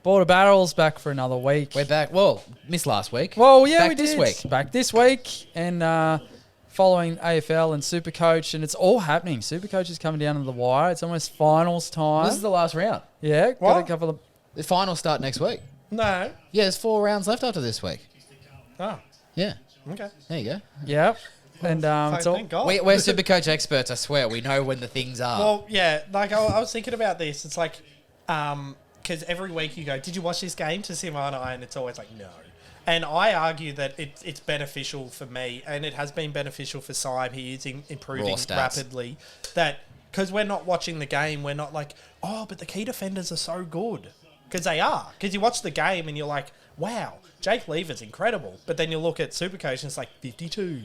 Border Barrel's back for another week. We're back. Well, missed last week. Well, yeah, back we this did. week. Back this week. And following AFL and SuperCoach. And it's all happening. SuperCoach is coming down to the wire. It's almost finals time. This is the last round. Yeah. Got What? a couple of... The finals start next week. No. Yeah, there's 4 rounds left after this week. Oh, Yeah. okay. There you go. Yeah. And it's all... Thank God. We're SuperCoach experts, I swear. We know when the things are. Well, yeah, like I was thinking about this. It's like, because every week you go, did you watch this game to Simmo and I? And it's always like, no. And I argue that it's beneficial for me, and it has been beneficial for Simon. He is improving rapidly. That because we're not watching the game, we're not like, oh, but the key defenders are so good. Because they are. Because you watch the game and you're like, wow, Jake Lever's incredible. But then you look at SuperCoach and it's like 52.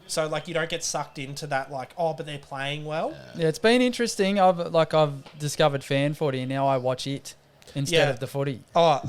So, like, you don't get sucked into that, like, oh, but they're playing well. Yeah, it's been interesting. I've discovered fan footy, and now I watch it instead of the footy. Oh,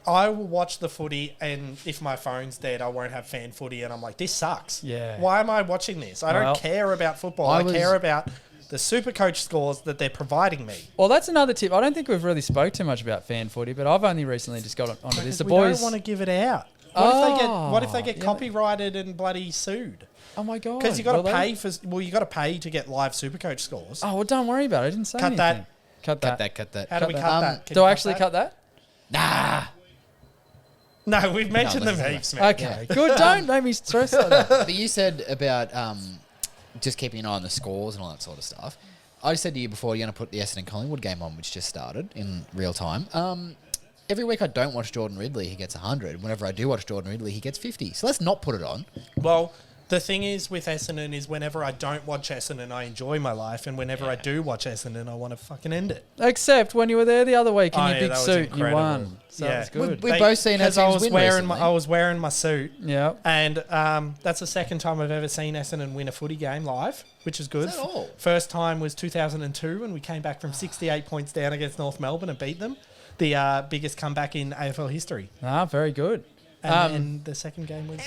I will watch the footy, and if my phone's dead, I won't have fan footy, and I'm like, this sucks. Yeah. Why am I watching this? I don't care about football. I care about the SuperCoach scores that they're providing me. Well, that's another tip. I don't think we've really spoke too much about fan footy, but I've only recently just got onto this. The we boys don't want to give it out. What if they get copyrighted and bloody sued? Oh my god! Because you got to pay for. Well, you got to pay to get live SuperCoach scores. Oh well, don't worry about it. I didn't say anything. Cut that. Cut that. How do we cut that? Do I actually cut that? Nah. No, we've mentioned them heaps, man. Okay, good. Don't make me stress like that. But you said about just keeping an eye on the scores and all that sort of stuff. I said to you before you're going to put the Essendon Collingwood game on, which just started in real time. Every week I don't watch Jordan Ridley, he gets 100. Whenever I do watch Jordan Ridley, he gets 50. So let's not put it on. Well, the thing is with Essendon is whenever I don't watch Essendon, I enjoy my life. And whenever I do watch Essendon, I want to fucking end it. Except when you were there the other week in your that big was suit and you incredible. won. So Yeah. it's good. We've both seen our teams win recently. I was wearing my suit. Yeah. And that's the second time I've ever seen Essendon win a footy game live, which is good. Is that all? First time was 2002 when we came back from 68 points down against North Melbourne and beat them. The biggest comeback in AFL history. Very good. And then the second game was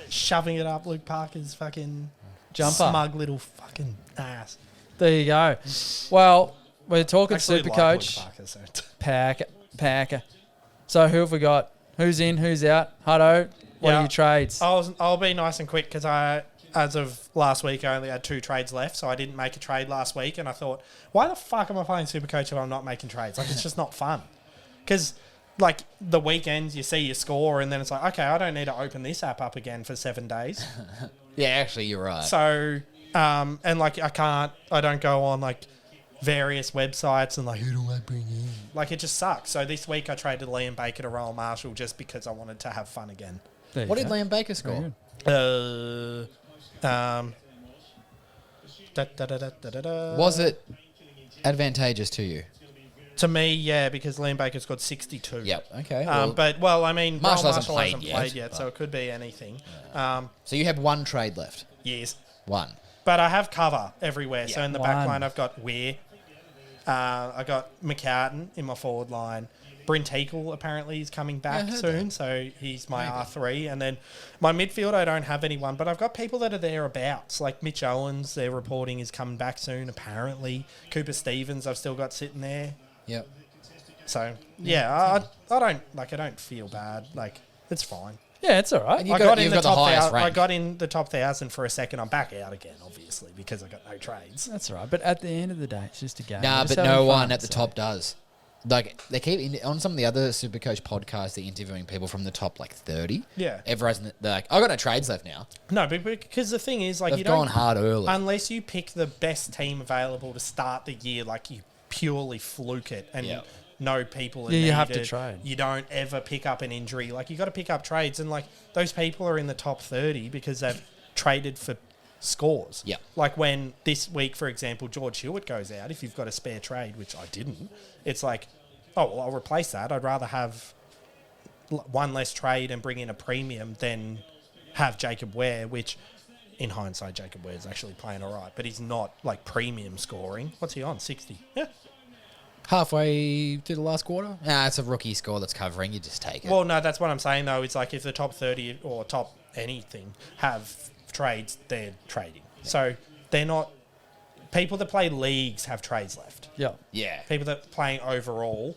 shoving it up Luke Parker's fucking Jumper. smug little fucking ass. There you go. Well, we're talking Actually, SuperCoach. like Luke Parker, so. Packer. So who have we got? Who's in? Who's out? Huddo, what are your trades? I'll be nice and quick because as of last week, I only had 2 trades left, so I didn't make a trade last week, and I thought, why the fuck am I playing SuperCoach if I'm not making trades? Like, it's just not fun. Because, like, the weekends, you see your score, and then it's like, okay, I don't need to open this app up again for 7 days. Yeah, actually, you're right. So, and, like, I don't go on, like, various websites and, like, who do I bring in? Like, it just sucks. So this week I traded Liam Baker to Royal Marshall just because I wanted to have fun again. What did Liam Baker score? Was it advantageous to you? To me, yeah, because Liam Baker's got 62. Yep. Okay. I mean, Marshall Marshall hasn't hasn't played played yet, so it could be anything. So you have 1 trade left. Yes. 1. But I have cover everywhere. So in the back 1. line, I've got Weir. I got McCartan in my forward line. Brent Eagle apparently is coming back soon, so he's my R3. And then my midfield, I don't have anyone, but I've got people that are thereabouts. Like Mitch Owens, they're reporting is coming back soon, apparently. Cooper Stevens, I've still got sitting there. Yep. So, yeah, I don't feel bad. Like, it's fine. Yeah, it's all right. And you've got the highest rank. I got in the top 1,000 for a second. I'm back out again, obviously, because I got no trades. That's all right. But at the end of the day, it's just a game. Nah, Just but having no fun, one at the so. top does. Like, they keep on some of the other SuperCoach podcasts, they're interviewing people from the top, like, 30. Yeah. Everyone's, they're like, I've got no trades left now. No, but because the thing is, like, They've you don't... gone hard early. Unless you pick the best team available to start the year, like, you purely fluke it and know people are Yeah, you needed. have to trade. You don't ever pick up an injury. Like, you got to pick up trades. And, like, those people are in the top 30 because they've traded for scores. Yeah. Like, when this week, for example, George Hewitt goes out, if you've got a spare trade, which I didn't, it's like... oh, well, I'll replace that. I'd rather have 1 less trade and bring in a premium than have Jacob Ware, which, in hindsight, Jacob Ware's actually playing all right, but he's not, like, premium scoring. What's he on? 60? Yeah. Halfway to the last quarter? Nah, it's a rookie score that's covering. You just take it. Well, no, that's what I'm saying, though. It's like if the top 30 or top anything have trades, they're trading. Yeah. So they're not... people that play leagues have trades left. Yeah. Yeah. People that are playing overall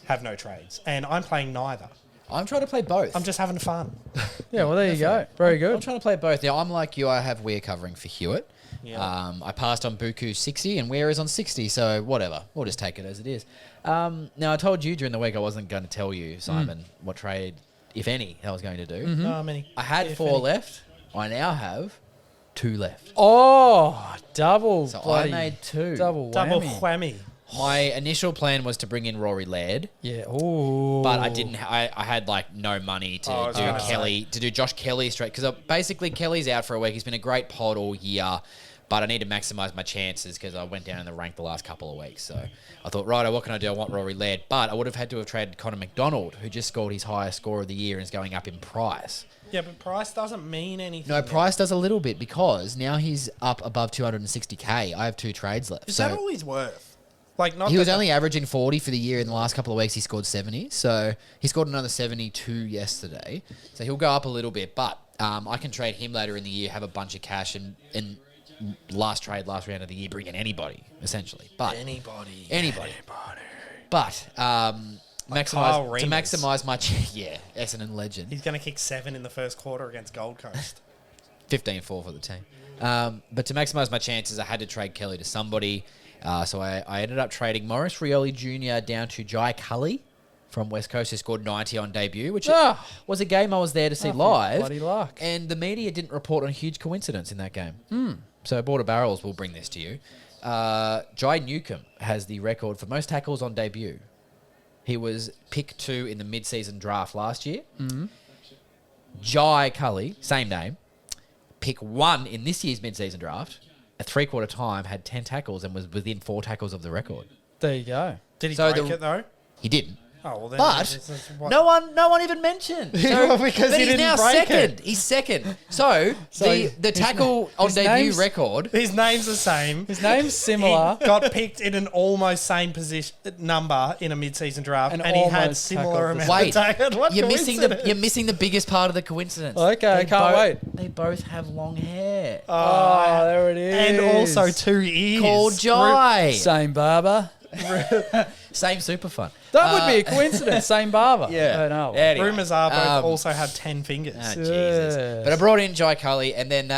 have no trades, and I'm playing neither. I'm trying to play both. I'm just having fun. Yeah, well, there you go. Very I'm good. trying to play both. Now, I'm like you. I have Weir covering for Hewitt. Yeah. I passed on Buku's 60 and Weir is on 60, so whatever. We'll just take it as it is. Now, I told you during the week I wasn't going to tell you, Simon, what trade, if any, I was going to do. No, many. I had If 4 any. left. I now have 2 left. Oh, double. So bloody, I made 2. double Double whammy. whammy. My initial plan was to bring in Rory Laird, Yeah. Ooh. but I didn't. I had like no money to I was do gonna Kelly to do Josh Kelly straight because basically Kelly's out for a week. He's been a great pod all year, but I need to maximise my chances because I went down in the rank the last couple of weeks. So I thought, right, what can I do? I want Rory Laird, but I would have had to have traded Connor McDonald, who just scored his highest score of the year and is going up in price. Yeah, but price doesn't mean anything. No, price does a little bit because now he's up above 260k. I have 2 trades left. Is so that all he's worth? Like, not he was that- only averaging 40 for the year. In the last couple of weeks, he scored 70. So he scored another 72 yesterday. So he'll go up a little bit. But I can trade him later in the year, have a bunch of cash, and last round of the year, bring in anybody, essentially. But anybody. But Kyle Remus. maximise my... Essendon legend. He's going to kick 7 in the first quarter against Gold Coast. 15-4 for the team. But to maximise my chances, I had to trade Kelly to somebody. So I ended up trading Morris Rioli Jr. down to Jai Cully from West Coast, who scored 90 on debut, which was a game I was there to see live. Bloody luck. And the media didn't report on a huge coincidence in that game. So Border Barrels will bring this to you. Jai Newcomb has the record for most tackles on debut. He was pick 2 in the mid-season draft last year. Jai Cully, same name, pick 1 in this year's mid-season draft. At 3/4 time, had 10 tackles and was within 4 tackles of the record. There you go. Did he So break it, though? He didn't. Oh, well, then... But no one even mentioned. So, Because but he he's didn't now break second. it. He's second. So the tackle on his debut name's- record. His name's the same. His name's similar. He got picked in an almost same position number in a mid-season draft, And and he had almost similar tackled amount Wait, of tackles. What you're missing the coincidence? biggest part of the coincidence. Okay, I can't wait. They both have long hair. Oh, there it is. And also 2 ears. Called Jai. Same barber. Same super fun. That would be a coincidence. Same barber. Yeah. I know. Anyway, Rumours are both also have 10 fingers. Jesus. Yes. But I brought in Jai Cully, and then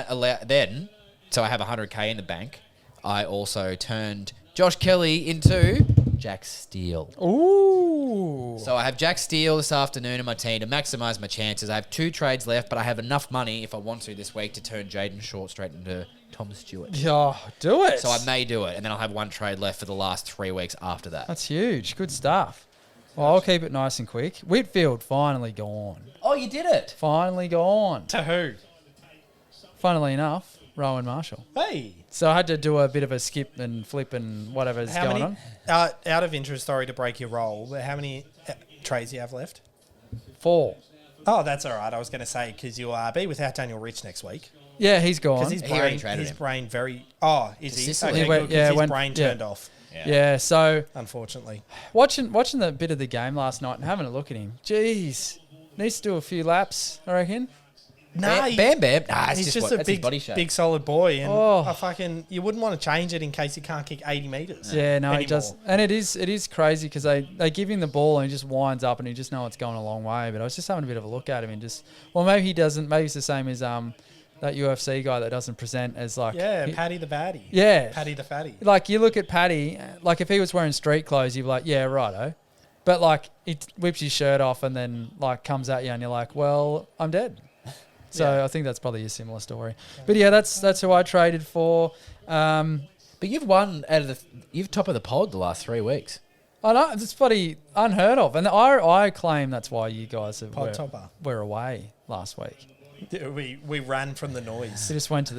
so I have 100k in the bank. I also turned Josh Kelly into Jack Steele. Ooh. So I have Jack Steele this afternoon in my team to maximise my chances. I have 2 trades left, but I have enough money if I want to this week to turn Jaden Short straight into Tom Stewart. Yeah, do it. So I may do it, and then I'll have 1 trade left for the last 3 weeks after that. That's huge. Good stuff. Well, I'll keep it nice and quick. Whitfield finally gone. Oh, you did it! Finally gone. To who? Funnily enough, Rowan Marshall. Hey. So I had to do a bit of a skip and flip and whatever's How going many? on. Out of interest, sorry to break your roll, but how many trades do you have left? 4. Oh, that's all right. I was going to say, because you'll be without Daniel Rich next week. Yeah, he's gone. Because his He already brain, traded him. very... Oh, is To he? Sicily. Okay, He went- good, 'cause yeah, his went- brain yeah. turned off, Yeah, so unfortunately. watching the bit of the game last night and having a look at him, jeez, needs to do a few laps, I reckon. Nah, Bam Bam. Nah, it's he's just just a that's his big, body shape. big solid boy, and Oh. you wouldn't want to change it in case he can't kick 80 metres. Yeah, no, he anymore. does, and it is crazy because they give him the ball and he just winds up and he just know it's going a long way. But I was just having a bit of a look at him and just, well, maybe he doesn't. Maybe it's the same as that UFC guy that doesn't present as like Paddy the Batty. Yeah, Paddy the Fatty. like you look at Paddy, like if he was wearing street clothes, you'd be like, yeah, righto. But like he whips his shirt off and then like comes at you and you're like, well, I'm dead. So Yeah. I think that's probably a similar story. But yeah, that's who I traded for. But you've won you've top of the pod the last 3 weeks. I know it's bloody unheard of, and I claim that's why you guys Pod topper. were away last week. We ran from the noise. You just went to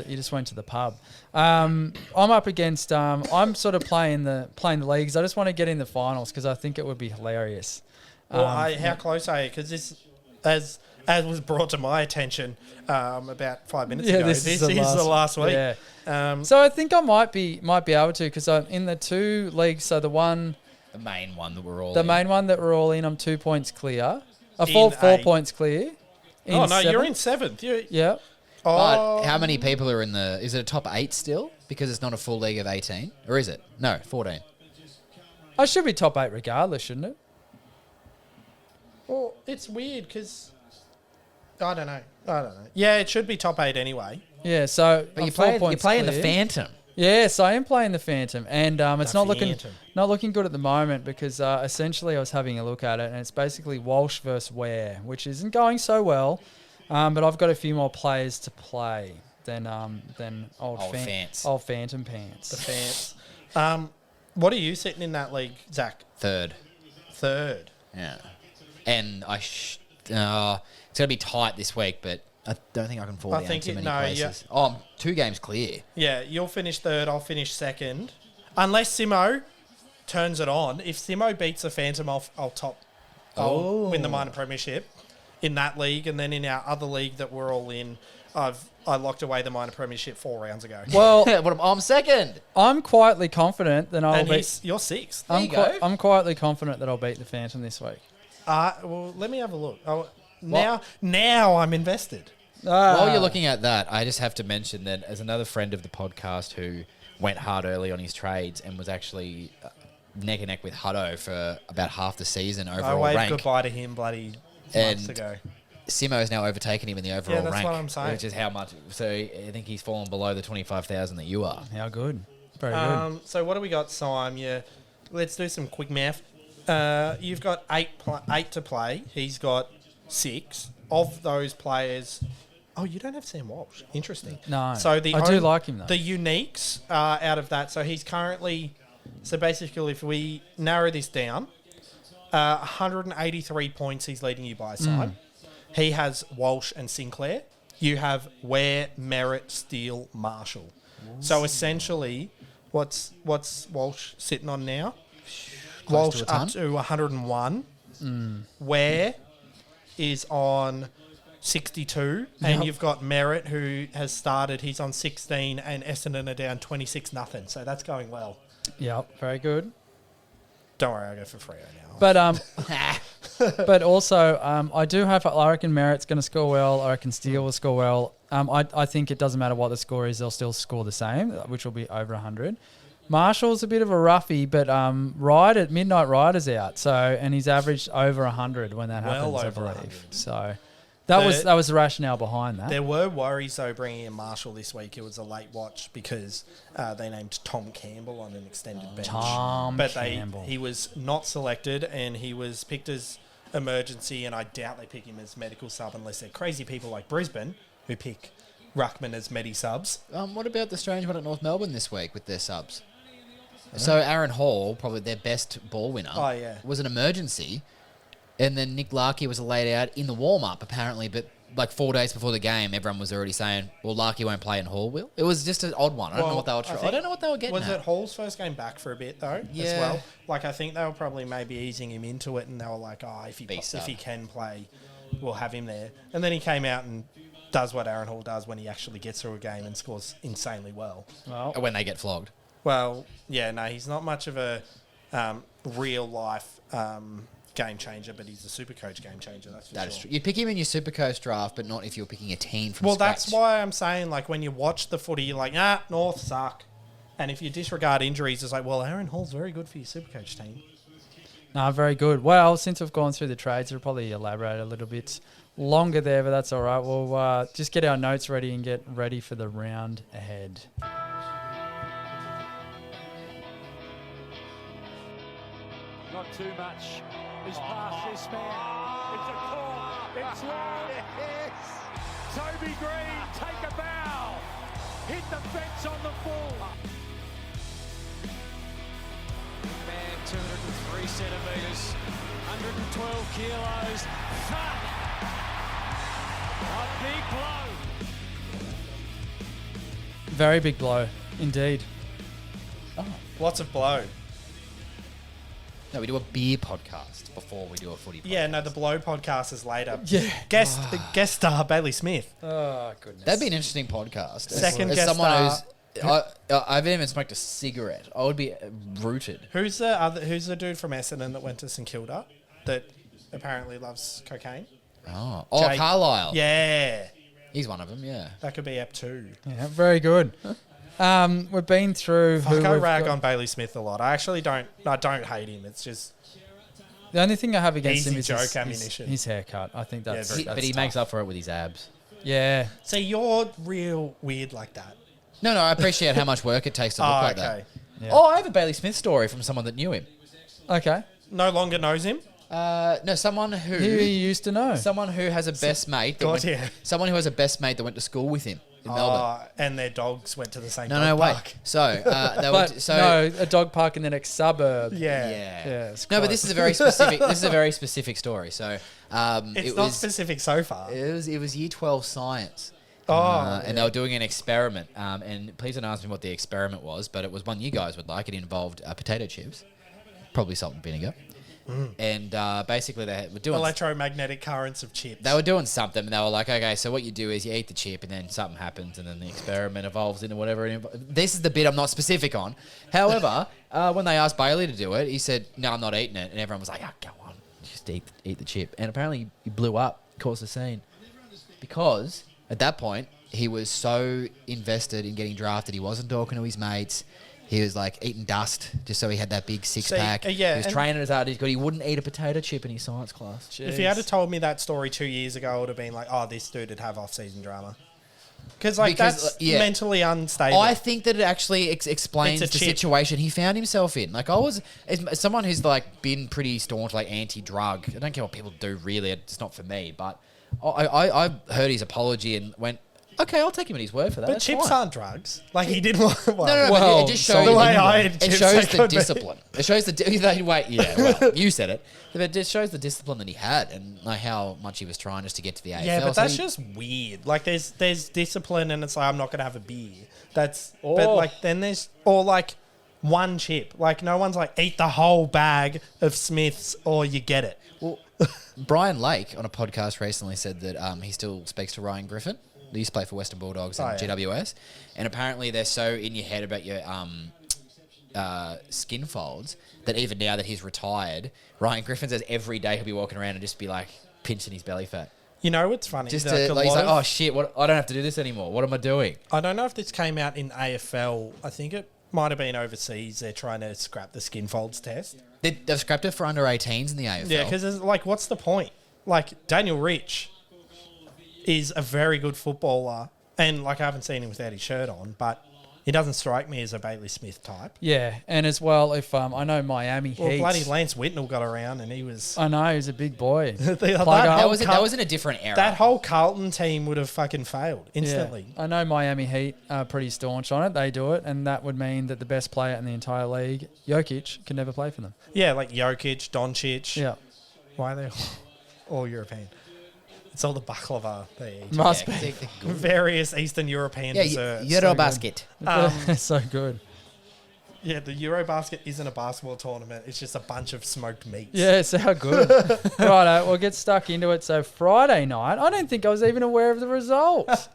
the pub. I'm up against. I'm sort of playing the leagues. I just want to get in the finals because I think it would be hilarious. Well, how close are you? Because this, as was brought to my attention about 5 minutes ago, this is the last week. Yeah. So I think I might be able to because I'm in the 2 leagues. So the main one that we're all main one that we're all in, I'm 2 points clear. In 4 a- points clear. Oh no, seventh. you're in 7th. Yeah. Oh, But how many people are in is it a top 8 still? Because it's not a full league of 18? Or is it? No, 14. I should be top 8 regardless, shouldn't it? Well, it's weird because I don't know. Yeah, it should be top 8 anyway. Yeah, so But I'm you're 4 playing points the clear. Phantom. Yes, I am playing the Phantom, and it's The not Phantom. looking good at the moment because essentially I was having a look at it, and it's basically Walsh versus Ware, which isn't going so well. But I've got a few more players to play than old Phantom Pants. The fans. What are you sitting in that league, Zach? Third. Yeah. And it's going to be tight this week, but I don't think I can fall down too many places. Yeah. Oh, I'm 2 games clear. Yeah, you'll finish third. I'll finish second. Unless Simmo turns it on. If Simmo beats the Phantom, I'll win the minor premiership in that league. And then in our other league that we're all in, I locked away the minor premiership 4 rounds ago. Well, I'm second. I'm quietly confident that I'll beat. You're 6th. I'm quietly confident that I'll beat the Phantom this week. Well, let me have a look. Now I'm invested. While you're looking at that, I just have to mention that as another friend of the podcast who went hard early on his trades and was actually neck and neck with Huddo for about half the season overall I waved rank. goodbye to him bloody months ago. Simmo has now overtaken him in the overall rank. Yeah, that's what I'm saying. Which is how much. So I think he's fallen below the 25,000 that you are. How good. Very good. So what do we got, Sim? Yeah, let's do some quick math. You've got 8 to play. He's got 6. Of those players... Oh, you don't have Sam Walsh. Interesting. No, so I do like him, though. The uniques out of that, so he's currently... So basically, if we narrow this down, 183 points he's leading you by, Sim. He has Walsh and Sinclair. You have Ware, Merritt, Steele, Marshall. So essentially, what's Walsh sitting on now? Close Walsh to a ton. up to 101. Ware is on 62, and you've got Merritt who has started. He's on 16, and Essendon are down 26-0. So that's going well. Yep, very good. Don't worry, I'll go for Freo now. But but also, I reckon Merritt's going to score well. I reckon Steele will score well. I think it doesn't matter what the score is; they'll still score the same, which will be over 100. Marshall's a bit of a roughie, but Midnight Rider's out, and he's averaged over 100 when that happens, I believe. 100. So that was the rationale behind that. There were worries, though, bringing in Marshall this week. It was a late watch because they named Tom Campbell on an extended bench. He was not selected, and he was picked as emergency, and I doubt they pick him as medical sub unless they're crazy people like Brisbane who pick Ruckman as medi subs. What about the strange one at North Melbourne this week with their subs? So Aaron Hall, probably their best ball winner, was an emergency. And then Nick Larkey was laid out in the warm-up, apparently, but like 4 days before the game, everyone was already saying, well, Larkey won't play and Hall will. It was just an odd one. I don't know what they were trying. I don't know what they were getting Was at. it Hall's first game back for a bit, though, as well? Like, I think they were probably maybe easing him into it, and they were like, if he can play, we'll have him there. And then he came out and does what Aaron Hall does when he actually gets through a game and scores insanely well. When they get flogged. Well, yeah, no, he's not much of a real-life game changer, but he's a SuperCoach game changer, that's for sure. That is true. You'd pick him in your SuperCoach draft, but not if you're picking a team from Well, scratch. that's why I'm saying, like, when you watch the footy, you're like, North suck. And if you disregard injuries, it's like, well, Aaron Hall's very good for your SuperCoach team. No, very good. Well, since we've gone through the trades, we'll probably elaborate a little bit longer there, but that's all right. We'll just get our notes ready and get ready for the round ahead. Not too much is past this man. It's a call. It's long. Yes. Toby Green, take a bow. Hit the fence on the full. Man, 203 centimetres, 112 kilos. Thud. A big blow. Very big blow, indeed. Lots of blow. No, we do a beer podcast before we do a footy podcast. Yeah, no, the blow podcast is later. Yeah. Guest star Bailey Smith. Oh, goodness. That'd be an interesting podcast. Second as guest someone star. I haven't even smoked a cigarette. I would be rooted. Who's the dude from Essendon that went to St Kilda that apparently loves cocaine? Oh, Jake. Carlisle. Yeah. He's one of them, yeah. That could be Ep 2. Yeah, very good. We've been through. I rag on Bailey Smith a lot. I actually don't. I don't hate him. It's The only thing I have against Easy him is joke ammunition. his haircut. I think that's, very- that's But he tough. makes up for it with his abs. Yeah. So you're real weird like that. No, I appreciate how much work it takes to look like that. Yeah. Oh, I have a Bailey Smith story from someone that knew him. Okay. No longer knows him. No, someone Who you used to know? someone who has a best mate. That God, went, yeah. Someone who has a best mate that went to school with him in Melbourne. And their dogs went to the same No, dog wait. park. So, they But were, so no, a dog park in the next suburb. Yeah. yeah. it's No, but close. this is a very specific. This is a very specific story. So, It's it not was specific so far. it was year 12 science. Oh, And they were doing an experiment. And please don't ask me what the experiment was, but it was one you guys would like. It involved potato chips, probably salt and vinegar, and basically they were doing. electromagnetic currents of chips. They were doing something, and they were like, okay, so what you do is you eat the chip, and then something happens, and then the experiment evolves into whatever. This is the bit I'm not specific on. However, when they asked Bailey to do it, he said, no, I'm not eating it. And everyone was like, oh, go on, just eat the chip. And apparently he blew up, caused a scene. Because at that point, he was so invested in getting drafted, he wasn't talking to his mates. He was like eating dust just so he had that big six pack. yeah, he was and- training as hard as he could. He wouldn't eat a potato chip in his science class. If you had told me that story 2 years ago, I would have been like, oh, this dude would have off-season drama. Because that's yeah. mentally unstable. I think that it actually explains It's a the chip. situation he found himself in. Like as someone who's like been pretty staunch, like anti-drug. I don't care what people do. Really, it's not for me. But I heard his apology and went, okay, I'll take him at his word for that. But That's chips fine. aren't drugs. Like, he didn't want one. No, Well, but it just so shows the way I ate it chips, shows they the could be. discipline. It shows the wait. Yeah, well, you said it. But it just shows the discipline that he had and like how much he was trying just to get to the AFL. Yeah, but So that's he- just weird. Like, there's discipline, and it's like, I'm not going to have a beer. But Oh. like, then there's, or like, one chip. Like, no one's like, eat the whole bag of Smiths or you get it. Well, Brian Lake on a podcast recently said that he still speaks to Ryan Griffin. He used to play for Western Bulldogs and GWS. And apparently they're so in your head about your skin folds that even now that he's retired, Ryan Griffin says every day he'll be walking around and just be like pinching his belly fat. You know what's funny? Just Like, to, a like, he's lot like, of- oh shit, what? I don't have to do this anymore. What am I doing? I don't know if this came out in AFL. I think it might have been overseas. They're trying to scrap the skin folds test. They've scrapped it for under 18s in the AFL. Yeah, because like, what's the point? Like, Daniel Rich is a very good footballer, and like, I haven't seen him without his shirt on, but he doesn't strike me as a Bailey Smith type. Yeah, and as well, if I know Miami Well, Heat. bloody Lance Whitnell got around, and he was I know he's a big boy. that that was in a different era. That whole Carlton team would have fucking failed instantly. Yeah. I know Miami Heat are pretty staunch on it. They do it, and that would mean that the best player in the entire league, Jokic, can never play for them. Yeah, like Jokic, Doncic. Yeah, Why are they all European? It's all the baklava they eat. must Yeah, be. they're good. Various Eastern European Yeah, desserts. Eurobasket. So good. Yeah, the Eurobasket isn't a basketball tournament. It's just a bunch of smoked meats. Yeah, it's how good. Righto, we'll get stuck into it. So Friday night, I don't think I was even aware of the results.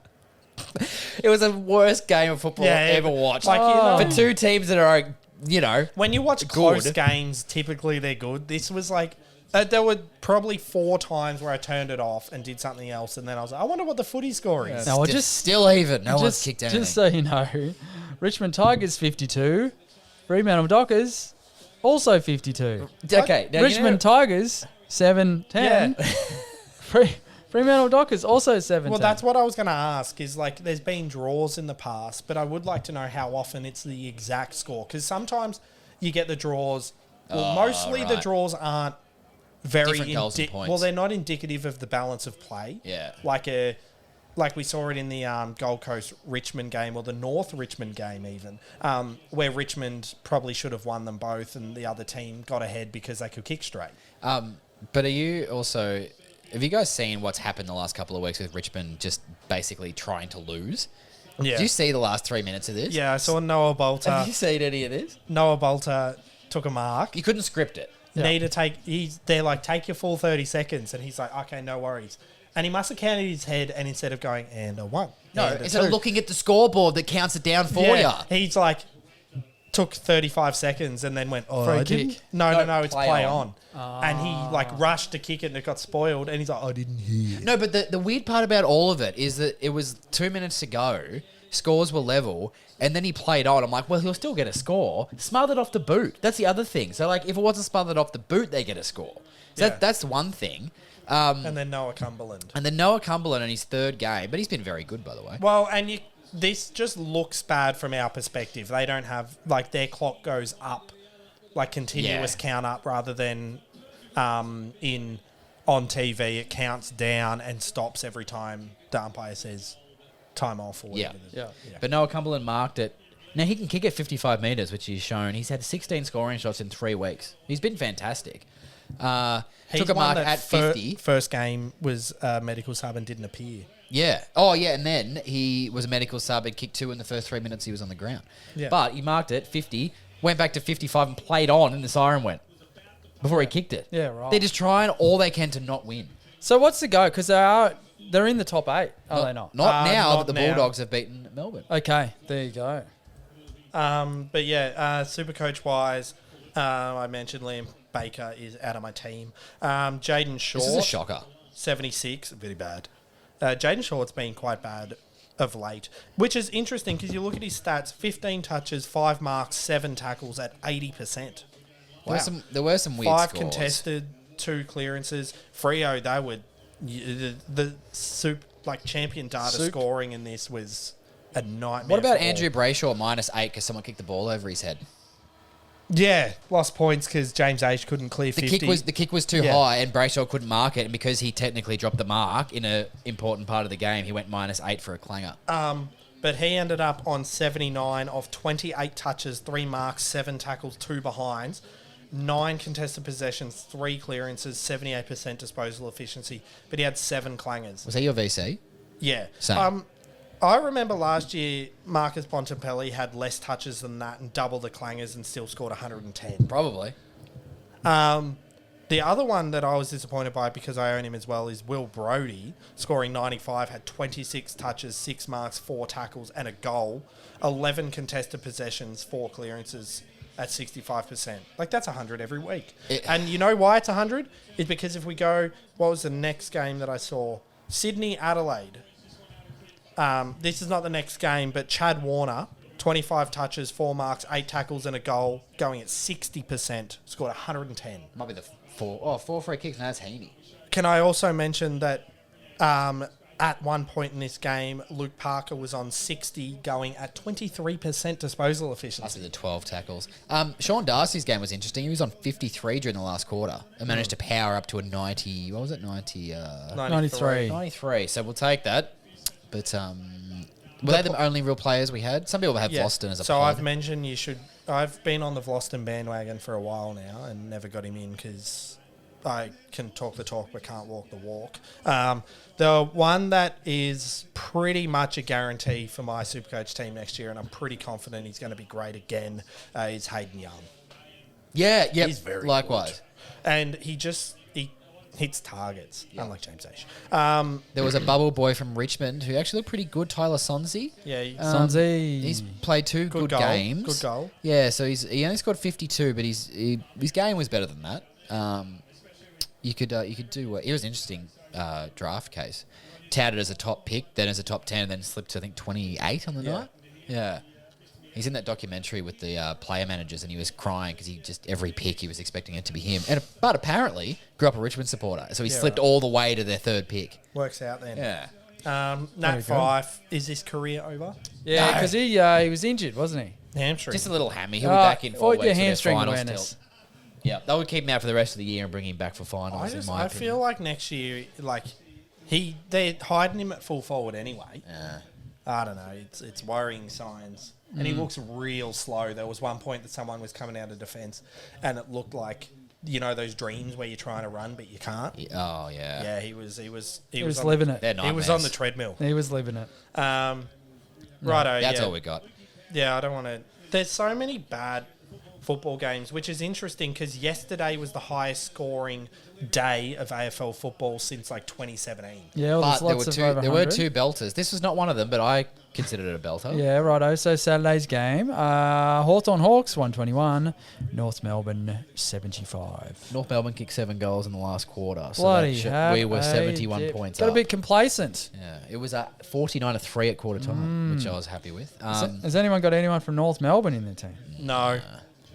It was the worst game of football Yeah, I've ever watched. Like, you know, For two teams that are, you know, when you watch close good. games, typically they're good. This was like, there were probably 4 times where I turned it off and did something else, and then I was like, I wonder what the footy score is. No, well, just just still even. No one's kicked anything. Just so you know, Richmond Tigers 52, Fremantle Dockers also 52. Okay, now, Richmond Tigers 7-10. Fremantle Dockers also 7-10. Well, that's what I was going to ask is like, there's been draws in the past, but I would like to know how often it's the exact score. Because sometimes you get the draws. Well, mostly the right. draws aren't very Different goals and points. well, they're not indicative of the balance of play. Yeah. Like we saw it in the Gold Coast Richmond game, or the North Richmond game even, where Richmond probably should have won them both, and the other team got ahead because they could kick straight. But are you also... Have you guys seen what's happened the last couple of weeks with Richmond just basically trying to lose? Yeah. Did you see the last 3 minutes of this? Yeah, I saw Noah Have Bolter. you seen any of this? Noah Bolter took a mark. You couldn't script it. Need to take. They're like, take your full 30 seconds, and he's like, okay, no worries. And he must have counted his head, and instead of going and a 1, No, and a instead of 2. lking at the scoreboard that counts it down for you. He's like, took 35 seconds and then went, oh, Free I didn't. kick. No, No, it's play play on. on. And he like rushed to kick it and it got spoiled. And he's like, I didn't hear. No, but the weird part about all of it is that it was 2 minutes to go, scores were level, and then he played on. I'm like, well, he'll still get a score. Smothered off the boot. That's the other thing. So, like, if it wasn't smothered off the boot, they get a score. So Yeah. that's one thing. And then Noah Cumberland. And then Noah Cumberland in his third game, but he's been very good, by the way. Well, and this just looks bad from our perspective. They don't have, like, their clock goes up, like, continuous count up rather than on TV, it counts down and stops every time the umpire says time off or whatever. Yeah. But Noah Cumberland marked it. Now, he can kick it 55 metres, which he's shown. He's had 16 scoring shots in 3 weeks. He's been fantastic. Took a mark at 50. First game was medical sub and didn't appear. Yeah. Oh, yeah, and then he was a medical sub and kicked 2 in the first 3 minutes he was on the ground. Yeah. But he marked it, 50, went back to 55 and played on, and the siren went before he kicked it. Yeah, right. They're just trying all they can to not win. So what's the go? Because they're in the top 8, are they not? Not now not that the now. Bulldogs have beaten Melbourne. Okay, there you go. But yeah, Supercoach wise, I mentioned Liam Baker is out of my team. Jaden Short. This is a shocker. 76, very bad. Jaden Short's been quite bad of late, which is interesting because you look at his stats: 15 touches, 5 marks, 7 tackles at 80%. There were some weird 5 scores. contested, 2 clearances. Freo, they were the champion data scoring in this was a nightmare. What about for all. Andrew Brayshaw -8 because someone kicked the ball over his head? Yeah, lost points because James H couldn't clear 50. The kick was too high and Brayshaw couldn't mark it, and because he technically dropped the mark in an important part of the game, he went -8 for a clanger. But he ended up on 79 of 28 touches, 3 marks, 7 tackles, 2 behinds, 9 contested possessions, 3 clearances, 78% disposal efficiency. But he had 7 clangers. Was that your VC? Yeah. Same. I remember last year Marcus Bontempelli had less touches than that and double the clangers and still scored 110. Probably. The other one that I was disappointed by because I own him as well is Will Brodie, scoring 95, had 26 touches, 6 marks, 4 tackles and a goal, 11 contested possessions, 4 clearances at 65%. Like, that's 100 every week. And you know why it's 100? It's because if we go, what was the next game that I saw? Sydney-Adelaide. This is not the next game, but Chad Warner, 25 touches, 4 marks, 8 tackles and a goal, going at 60%, scored 110. Might be the 4 free kicks. No, that's Heaney. Can I also mention that at one point in this game, Luke Parker was on 60, going at 23% disposal efficiency. Must be the 12 tackles. Sean Darcy's game was interesting. He was on 53 during the last quarter and managed to power up to a 90. What was it? 93. 93. So we'll take that. But were they the only real players we had? Some people have Vlosten as a So pod. I've mentioned I've been on the Vlosten bandwagon for a while now and never got him in because I can talk the talk but can't walk the walk. The one that is pretty much a guarantee for my Supercoach team next year, and I'm pretty confident he's going to be great again, is Hayden Young. Yeah, He's very likewise. good. And he hits targets, unlike James H. There was a bubble boy from Richmond who actually looked pretty good, Tyler Sonsie. Yeah, Sonsie. He's played 2 good goal, games. good goal. Yeah, so he only scored 52, but his game was better than that. You could do. It was an interesting draft case. Touted as a top pick, then as a top 10, and then slipped to I think 28 on the night. Yeah. He's in that documentary with the player managers, and he was crying because every pick he was expecting it to be him. But apparently grew up a Richmond supporter, so he slipped all the way to their 3rd pick. Works out then. Yeah. Nat Fife, is his career over? Yeah, because he was injured, wasn't he? Hamstring. Just a little hammy. He'll be back in 4 weeks. Your for their hamstring finals awareness. tilt. Yeah, that would keep him out for the rest of the year and bring him back for finals. I feel like next year, they're hiding him at full forward anyway. Yeah. I don't know. It's worrying signs, and he looks real slow. There was one point that someone was coming out of defence, and it looked like those dreams where you're trying to run but you can't. Oh yeah. Yeah, he was living it. They're He was nightmares. on the treadmill. He was living it. Righto. That's yeah. all we got. Yeah, I don't want to. There's so many bad football games, which is interesting because yesterday was the highest scoring day of AFL football since like 2017. Yeah, well, But there's lots of over there were 100. two belters. This was not one of them, but I considered it a belter. Yeah, righto. So Saturday's game, Hawthorn Hawks 121, North Melbourne 75. North Melbourne kicked 7 goals in the last quarter. So Bloody we were hell, 71 dip. points Got up. a bit complacent. Yeah, it was at 49-3 at quarter time, which I was happy with. Has anyone got anyone from North Melbourne in their team? No.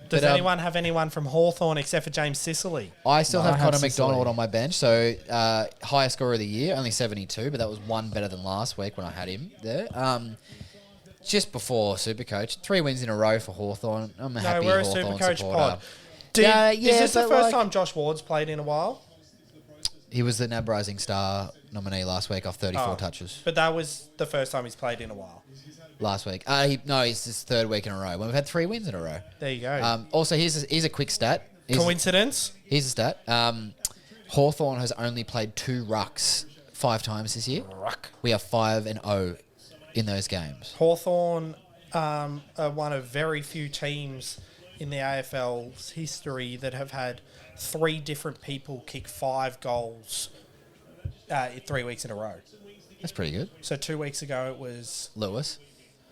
Does But, anyone have anyone from Hawthorn except for James Sicily? I still No, have I have Connor Sicily. McDonald on my bench, so highest scorer of the year, only 72, but that was one better than last week when I had him there. Just before SuperCoach, 3 wins in a row for Hawthorn. I'm a No, happy we're a Hawthorn SuperCoach supporter. pod. Yeah, Is this the but first like- time Josh Ward's played in a while? He was the NAB Rising Star nominee last week off 34 Oh. touches. But that was the first time he's played in a while. Last week. It's his 3rd week in a row. When we've had 3 wins in a row. There you go. Also, here's a quick stat. Coincidence? Here's a stat. Hawthorn has only played 2 rucks 5 times this year. We are 5-0 in those games. Hawthorn are one of very few teams in the AFL's history that have had 3 different people kick 5 goals 3 weeks in a row. That's pretty good. So 2 weeks ago it was... Lewis.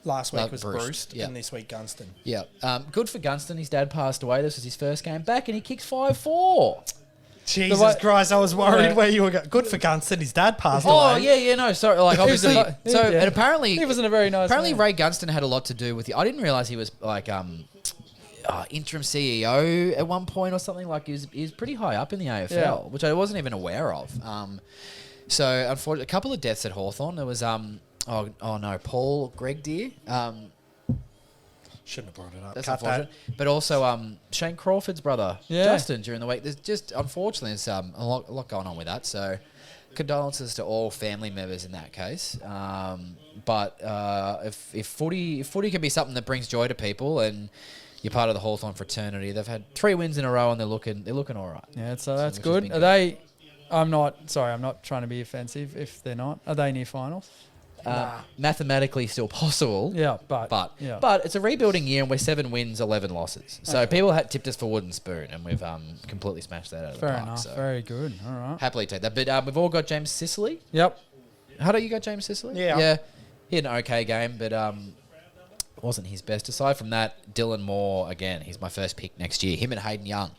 Last week was Bruce, Bruce, yeah. and this week Gunston. Yeah. Good for Gunston. His dad passed away. This was his first game back, and he kicked 5-4. Jesus way- Christ, I was worried Yeah. where you were going. Good for Gunston. His dad passed Oh, away. no. Sorry, like, obviously. Yeah. And apparently... He wasn't a very nice Apparently, man. Ray Gunston had a lot to do with the... I didn't realise he was, like, interim CEO at one point or something. Like, he was pretty high up in the AFL, Yeah. which I wasn't even aware of. So, unfortunately, a couple of deaths at Hawthorn. There was, Paul Greg Deer. Shouldn't have brought it up. That's Cut unfortunate. But also Shane Crawford's brother, Yeah. Justin, during the week. There's just, unfortunately, there's a lot going on with that. So condolences to all family members in that case. But if footy can be something that brings joy to people and you're part of the Hawthorn fraternity, they've had 3 wins in a row and they're looking all right. Yeah, so that's which has good. been Are they... I'm not trying to be offensive if they're not. Are they near finals? Mathematically still possible. Yeah, but But it's a rebuilding year and we're 7 wins, 11 losses. So people had tipped us for wooden spoon and we've completely smashed that out of the fair park. enough. So Very good. All right. happily take that. But we've all got James Sicily. Yep. How do you got James Sicily? Yeah. Yeah. He had an okay game, but wasn't his best. Aside from that, Dylan Moore, again, he's my first pick next year. Him and Hayden Young.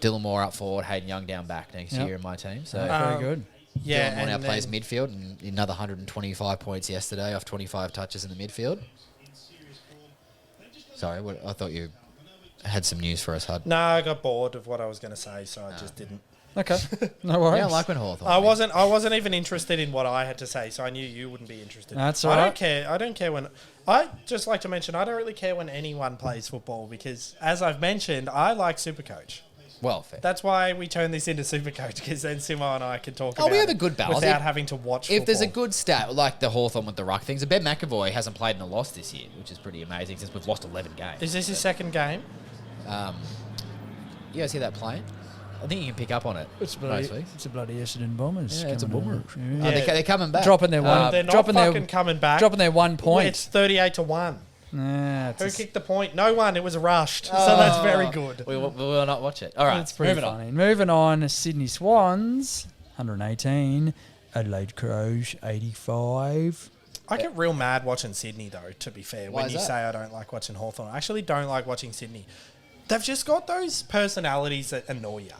Dylan Moore up forward, Hayden Young down back next Yep. year in my team. So Very good. Yeah, Dylan Moore now and plays then- midfield and another 125 points yesterday off 25 touches in the midfield. Sorry, I thought you had some news for us, Hud. No, I got bored of what I was going to say, so I just didn't. Okay. No worries. Yeah, I like when Hawthorn. I wasn't even interested in what I had to say, so I knew you wouldn't be interested. That's I all don't right. care. I don't care when. I just like to mention I don't really care when anyone plays football because, as I've mentioned, I like SuperCoach. Well, fair. That's why we turn this into SuperCoach because then Simmo and I can talk. Oh, about we have it a good balance. without If- having to watch. If there's a football. good stat, like the Hawthorn with the ruck things, Ben McAvoy hasn't played in a loss this year, which is pretty amazing since we've lost 11 games. Is this his second game? You guys hear that playing? I think you can pick up on it. It's most weeks. a bloody Essendon Bombers. Yeah, it's a coming boomer. out. Yeah. They're coming back. Dropping their one. They're not dropping fucking coming back. Dropping their 1 point. It's 38-1. Nah, it's Who a- kicked the point? No one. It was rushed. So that's very good. We will not watch it. All right, It's pretty moving on. funny. Moving on, Sydney Swans, 118. Adelaide Crows, 85. I get real mad watching Sydney, though, to be fair, Why when is you that? say I don't like watching Hawthorn. I actually don't like watching Sydney. They've just got those personalities that annoy you.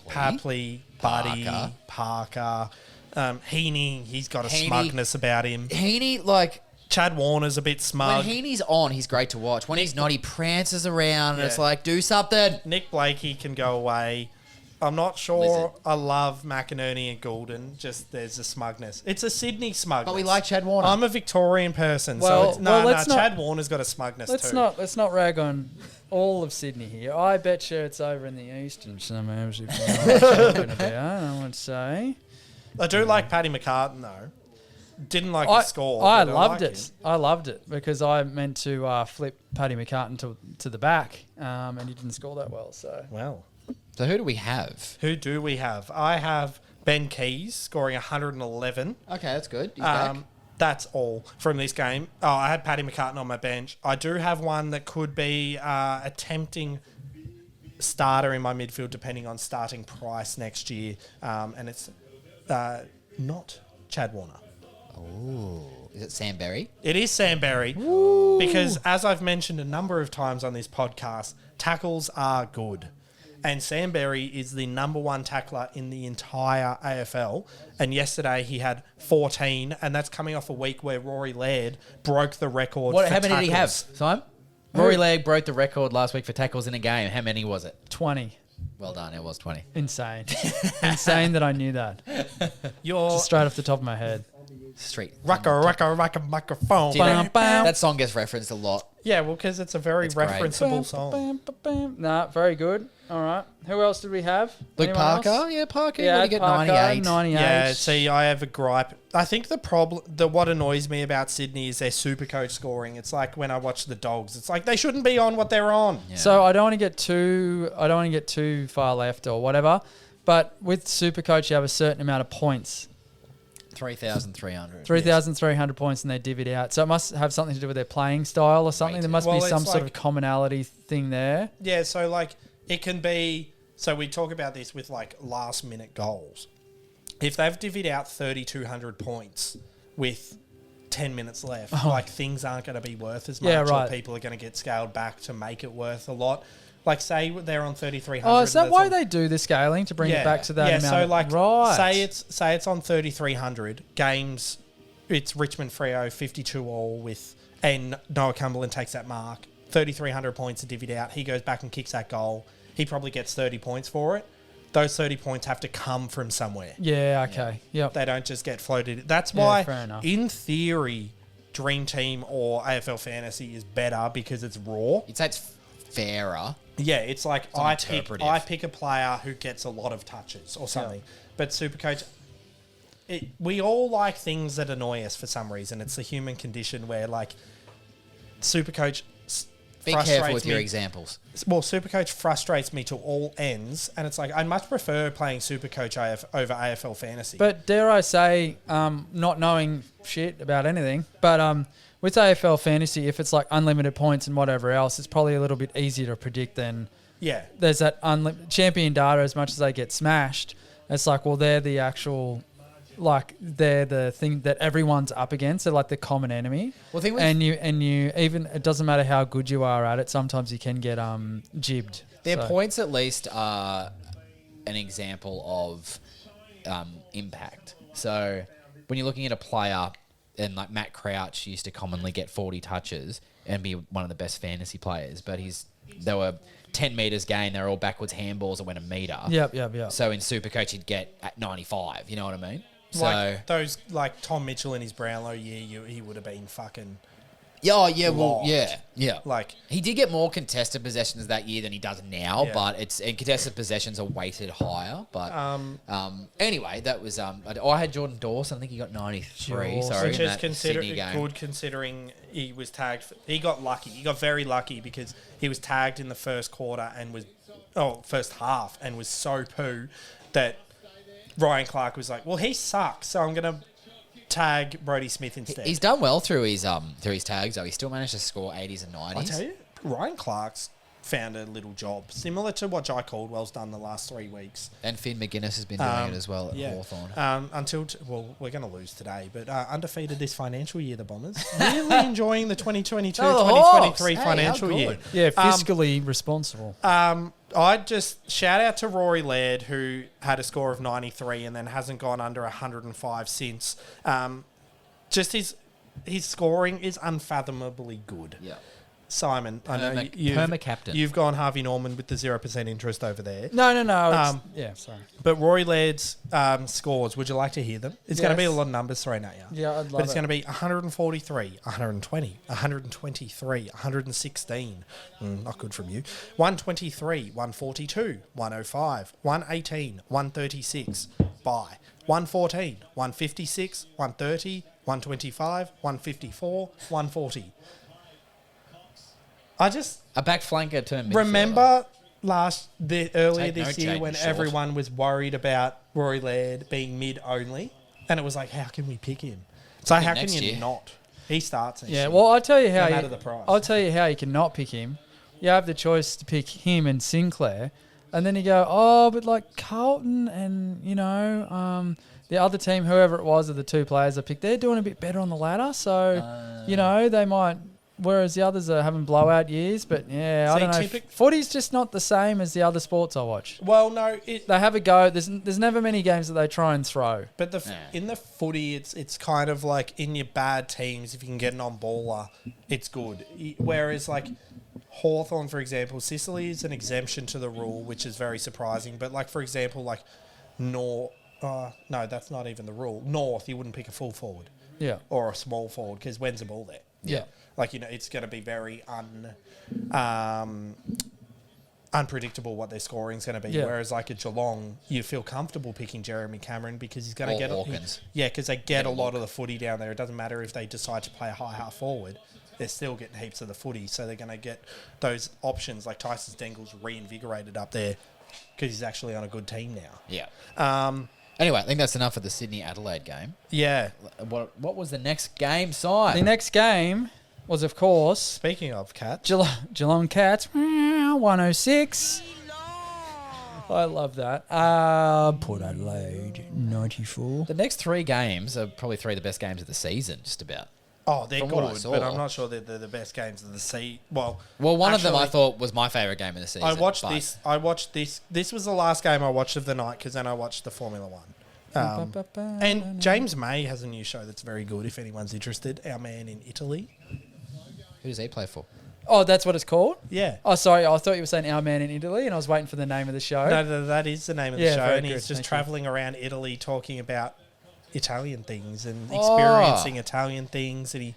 Papley, Buddy, Parker, Heaney, he's got a Heaney. smugness about him. Heaney, like, Chad Warner's a bit smug. when Heaney's on, he's great to watch. When he's not, he prances around and it's Yeah. like, do something. Nick Blakey can go away. I'm not sure Lizard. I love McInerney and Goulden. Just there's a smugness. It's a Sydney smugness. But we like Chad Warner. I'm a Victorian person, Well- so it's, no, well, let's not- Chad Warner's got a smugness Let's too. not rag on all of Sydney here. I bet you it's over in the eastern suburbs. If you know what I'm talking about, I would say. I do like Paddy McCartan though. Didn't like I his score. I but loved like it. him. I loved it because I meant to flip Paddy McCartan to the back, and he didn't score that well. So Well, So who do we have? who do we have? I have Ben Keys scoring 111. Okay, that's good. He's back. That's all from this game. Oh, I had Paddy McCartan on my bench. I do have one that could be a tempting starter in my midfield, depending on starting price next year, and it's not Chad Warner. Ooh. Is it Sam Berry? It is Sam Berry, because as I've mentioned a number of times on this podcast, tackles are good. And Sam Berry is the number one tackler in the entire AFL. And yesterday he had 14, and that's coming off a week where Rory Laird broke the record for How many did he have, tackles. Simon? Rory Laird broke the record last week for tackles in a game. How many was it? 20. Well done, it was 20. Insane. Insane that I knew that. You're Just straight off the top of my head. Street. Rocka, microphone. Do you know, that song gets referenced a lot. Yeah, well, because it's a very great. referenceable song. Nah, very good. All right. Who else did we have? Luke Anyone Parker? else? Yeah, Parker. Yeah, What did he get? Parker, 98. 98. Yeah, see, I have a gripe. I think what annoys me about Sydney is their SuperCoach scoring. It's like when I watch the Dogs. It's like they shouldn't be on what they're on. Yeah. So I don't want to get too far left or whatever, but with SuperCoach you have a certain amount of points. 3,300. 3,300 points and they divvy it out. So it must have something to do with their playing style or something. There must be some sort of commonality thing there. Yeah, so like it can be. So we talk about this with like last minute goals. If they've divvied out 3,200 points with 10 minutes left, like things aren't going to be worth as much. Yeah, right. Or people are going to get scaled back to make it worth a lot. Like say they're on 3,300. Oh, is that why they do the scaling to bring it back to that amount? Yeah, so like right. say it's on 3,300 games. It's Richmond Freo 52 all and Noah Cumberland takes that mark. 3,300 points are divvied out. He goes back and kicks that goal. He probably gets 30 points for it. Those 30 points have to come from somewhere. Yeah, okay. Yep. They don't just get floated. That's why, fair enough. in theory, Dream Team or AFL Fantasy is better because it's raw. You'd say it's fairer. Yeah, it's like interpretive. I pick a player who gets a lot of touches or something. But SuperCoach, we all like things that annoy us for some reason. It's the human condition where like SuperCoach Be careful with your examples. Well, SuperCoach frustrates me to all ends, and it's like I much prefer playing SuperCoach over AFL Fantasy. But dare I say, not knowing shit about anything, but with AFL Fantasy, if it's like unlimited points and whatever else, it's probably a little bit easier to predict than there's that champion data. As much as they get smashed, it's like, well, they're the actual, like they're the thing that everyone's up against. They're like the common enemy. Well, thing with and you even it doesn't matter how good you are at it. Sometimes you can get jibbed. Their points at least are an example of impact. So when you're looking at a player, and like Matt Crouch used to commonly get 40 touches and be one of the best fantasy players, but they were 10 metres gain. They're all backwards handballs that went a metre. Yep. So in SuperCoach, you'd get at 95. You know what I mean? Like those, like Tom Mitchell in his Brownlow year, he would have been fucking. Yeah, well, locked. yeah. Like he did get more contested possessions that year than he does now, Yeah. but and contested possessions are weighted higher. But anyway, that was I had Jordan Dawson. I think he got 93. Sorry, which in is that Sydney game. good considering he was tagged. He got lucky. He got very lucky because he was tagged in the first quarter and first half and was so poo that Ryan Clark was like, well, he sucks, so I'm gonna tag Brodie Smith instead. He's done well through his tags though. He still managed to score 80s and 90s. I tell you, Ryan Clark's found a little job similar to what Jai Caldwell's done the last 3 weeks. And Finn McGuinness has been doing it as well at Hawthorn. We're going to lose today, but undefeated this financial year, the Bombers. Really enjoying the 2022-2023 financial year. Yeah, fiscally responsible. I'd just shout out to Rory Laird, who had a score of 93 and then hasn't gone under 105 since. Just his scoring is unfathomably good. Yeah. Simon, I know Perma-captain. you've gone Harvey Norman with the 0% interest over there. No. Sorry. But Rory Laird's scores, would you like to hear them? It's going to be a lot of numbers thrown at you. Yeah, I'd love But it's it. going to be 143, 120, 123, 116. Not good from you. 123, 142, 105, 118, 136. Bye. 114, 156, 130, 125, 154, 140. A back flanker turned midfielder. Remember earlier Take this note, year Jayden when Short. everyone was worried about Rory Laird being mid only, and it was like, how can we pick him? So how can next you year. not? He starts. next Yeah, year. well, I'll tell you how. No matter the price. I'll tell you how you can not pick him. You have the choice to pick him and Sinclair, and then you go, oh, but like Carlton and the other team, whoever it was of the two players I picked, they're doing a bit better on the ladder. So they might. Whereas the others are having blowout years, but yeah, I don't know. Footy's just not the same as the other sports I watch. Well, no, They have a go. There's never many games that they try and throw. but in the footy, it's kind of like in your bad teams, if you can get an on-baller, it's good. Whereas like Hawthorn, for example, Sicily is an exemption to the rule, which is very surprising. But like, for example, like no, that's not even the rule. North, you wouldn't pick a full forward. Yeah. Or a small forward, because when's the ball there? Yeah. Like, it's going to be very unpredictable what their scoring is going to be. Yeah. Whereas, like at Geelong, you feel comfortable picking Jeremy Cameron because he's going to get Hawkins. because they get a lot of the footy down there. It doesn't matter if they decide to play a high half forward; they're still getting heaps of the footy. So they're going to get those options. Like Tyson Stengel's reinvigorated up there because he's actually on a good team now. Yeah. Anyway, I think that's enough for the Sydney-Adelaide game. Yeah. What was the next game, Si? The next game was, of course, Speaking of cats, Geelong Cats, 106. I love that. Port Adelaide, 94. The next three games are probably three of the best games of the season, just about. they're From what I good, saw. but I'm not sure they're the best games of the season. Well, One of them I actually, thought was my favourite game of the season. I watched this. This was the last game I watched of the night because then I watched the Formula One. And James May has a new show that's very good if anyone's interested. Our Man in Italy. Who does he play for? Oh, that's what it's called? Yeah. Oh, sorry. I thought you were saying Our Man in Italy, and I was waiting for the name of the show. No, that is the name of the Yeah, show. very And good, he's just thank you. travelling around Italy talking about Italian things and experiencing Italian things. And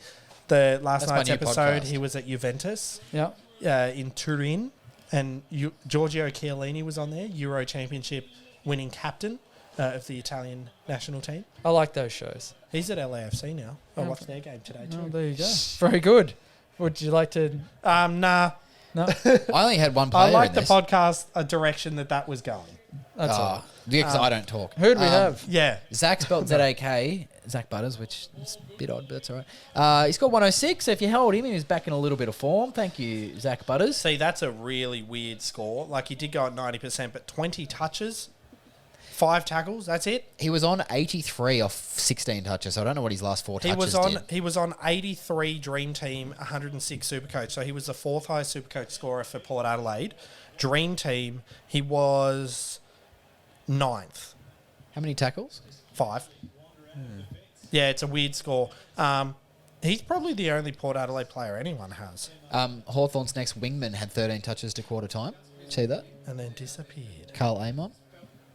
the last That's my night's new episode, podcast. he was at Juventus Yeah. in Turin. And Giorgio Chiellini was on there, Euro Championship winning captain of the Italian national team. I like those shows. He's at LAFC now. I watched their game today Oh, too. there you go. Very good. Would you like to... Nah. No? I only had one player I like in the this. podcast direction that was going. That's all. Yeah, because I don't talk. Who do we have? Yeah. Zach spelled Z-A-K, Zach Butters, which is a bit odd, but that's all right. He's got 106, so if you held him, he was back in a little bit of form. Thank you, Zach Butters. See, that's a really weird score. Like, he did go at 90%, but 20 touches, 5 tackles, that's it. He was on 83 off 16 touches, so I don't know what his last 4 touches did. He was on 83 Dream Team, 106 Supercoach. So he was the 4th highest Supercoach scorer for Port Adelaide. Dream Team, he was 9th. How many tackles? 5. Yeah, it's a weird score. He's probably the only Port Adelaide player anyone has. Hawthorn's next wingman had 13 touches to quarter time. See that? And then disappeared. Carl Amon.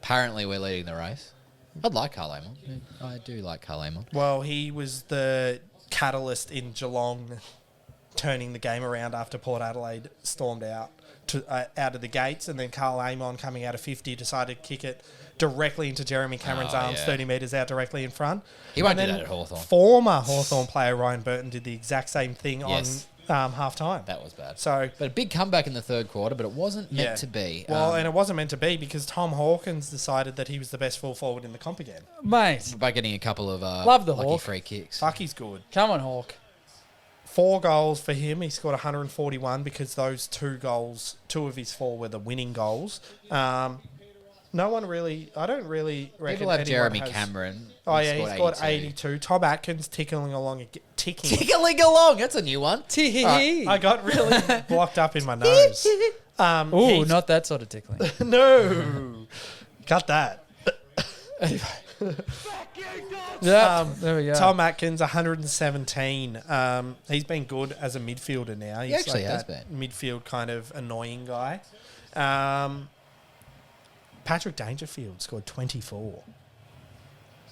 Apparently we're leading the race. I'd like Carl Amon. I do like Carl Amon. Well, he was the catalyst in Geelong turning the game around after Port Adelaide stormed out of the gates, and then Carl Amon coming out of 50 decided to kick it directly into Jeremy Cameron's arms, 30 metres out directly in front. He won't And do then that at Hawthorn. Former Hawthorn player Ryan Burton did the exact same thing Yes. on half-time. That was bad. So, But a big comeback in the third quarter, but it wasn't meant to be. Well, and it wasn't meant to be because Tom Hawkins decided that he was the best full forward in the comp again. Mate, by getting a couple of Love the lucky Hawk. free kicks. Fuck, he's good. come on, Hawk. 4 goals for him. He scored 141 because those 2 goals, 2 of his 4 were the winning goals. No one really, I don't really reckon People have anyone Jeremy has- Cameron. Oh, yeah, he scored 82. Tom Atkins ticking along. Tickling along. That's a new one. I got really blocked up in my nose. Ooh, He's- not that sort of tickling. No. Cut that. Yeah, there we go. Tom Atkins, 117. He's been good as a midfielder now. He's actually has that midfield kind of annoying guy. Patrick Dangerfield scored 24.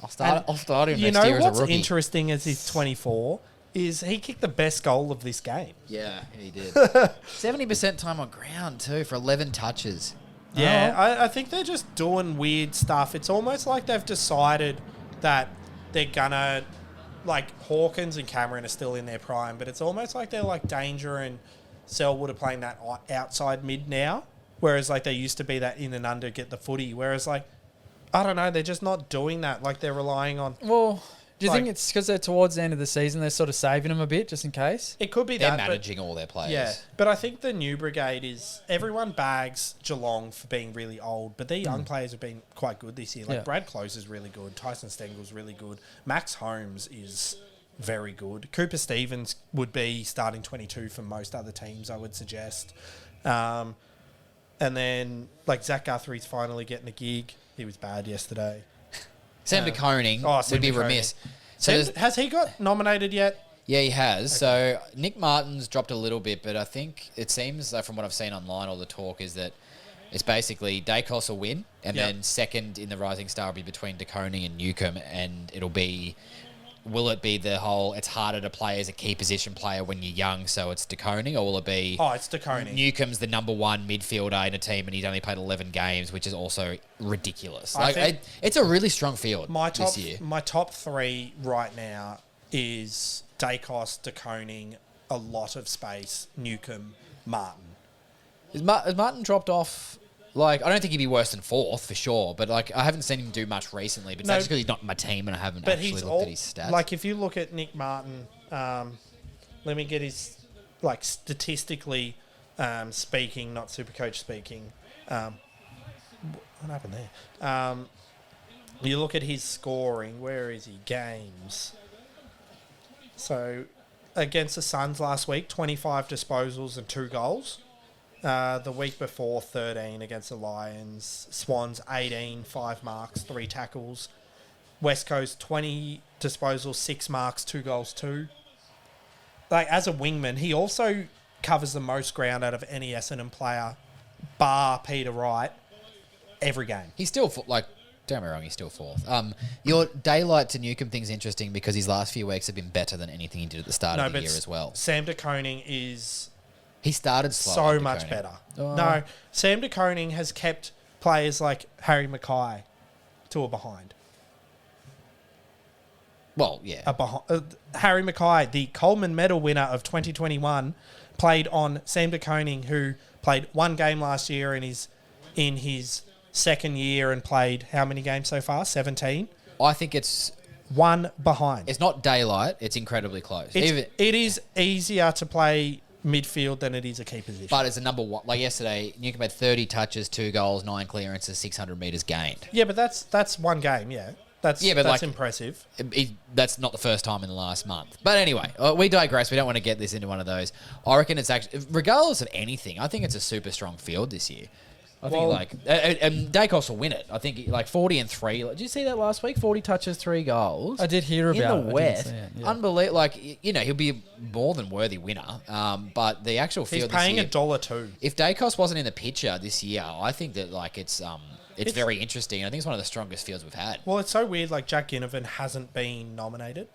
I'll start him You next year know as a what's rookie. interesting as he's 24 is he kicked the best goal of this game. Yeah, he did. 70% time on ground, too, for 11 touches. Yeah, I think they're just doing weird stuff. It's almost like they've decided that they're gonna, like, Hawkins and Cameron are still in their prime, but it's almost like they're like Danger and Selwood are playing that outside mid now, whereas like they used to be that in and under get the footy. Whereas like, I don't know, they're just not doing that. Like they're relying on. Well, Do you think it's because they're towards the end of the season, they're sort of saving them a bit just in case? It could be They're that. managing all their players. Yeah, but I think the new brigade is everyone bags Geelong for being really old, but their young players have been quite good this year. Like Yeah. Brad Close is really good, Tyson Stengel's really good, Max Holmes is very good. Cooper Stevens would be starting 22 for most other teams, I would suggest. And then like Zach Guthrie's finally getting a gig. He was bad yesterday. Sam de Koning Sam would be de Koning. remiss. So Has he got nominated yet? yeah, he has. So Nick Martin's dropped a little bit, but I think it seems like from what I've seen online, all the talk is that it's basically Dacos will win, and Yep. then second in the Rising Star will be between de Koning and Newcomb, and it'll be... Will it be the whole, it's harder to play as a key position player when you're young, so it's de Koning, or will it be... Oh, it's de Koning. Newcomb's the number one midfielder in a team, and he's only played 11 games, which is also ridiculous. I think It's a really strong field My this year. top three right now is Dacos, de Koning, a lot of space, Newcomb, Martin. Has Martin dropped off? Like, I don't think he'd be worse than fourth for sure, but like, I haven't seen him do much recently. But No, that's just because he's not in my team, and I haven't But actually he's looked at his stats. like if you look at Nick Martin, let me get his like statistically speaking, not SuperCoach speaking. What happened there? You look at his scoring. Where is he? Games. So against the Suns last week, 25 disposals and 2 goals. The week before, 13 against the Lions. Swans, 18, 5 marks, 3 tackles. West Coast, 20 disposals, 6 marks, 2 goals, 2. Like, as a wingman, he also covers the most ground out of any Essendon player, bar Peter Wright, every game. he's still, like, don't get me wrong, he's still fourth. Your daylight to Newcomb thing's interesting because his last few weeks have been better than anything he did at the start of the year as well. Sam de Koning is He started slow. so much better. Oh. No, Sam de Koning has kept players like Harry Mackay to a behind. Well, yeah. Harry Mackay, the Coleman Medal winner of 2021, played on Sam de Koning, who played 1 game last year and is in his second year and played how many games so far? 17. I think it's 1 behind. It's not daylight. It's incredibly close. It is easier to play midfield than it is a key position. But it's a number one. Like yesterday, Newcomb had 30 touches, 2 goals, 9 clearances, 600 metres gained. Yeah, but that's 1 game, yeah. That's impressive. That's not the first time in the last month. But anyway, we digress. We don't want to get this into one of those. I reckon it's actually, regardless of anything, I think it's a super strong field this year. I think Dacos will win it. I think like 40 and 3. Did you see that last week? 40 touches, 3 goals. I did hear about it. In the West. I didn't see it, yeah. Unbelievable. Like, he'll be a more than worthy winner. But the actual field He's paying this year, $1.02. if Dacos wasn't in the picture this year, I think that like it's very interesting. I think it's one of the strongest fields we've had. Well, it's so weird. Like Jack Ginnivan hasn't been nominated,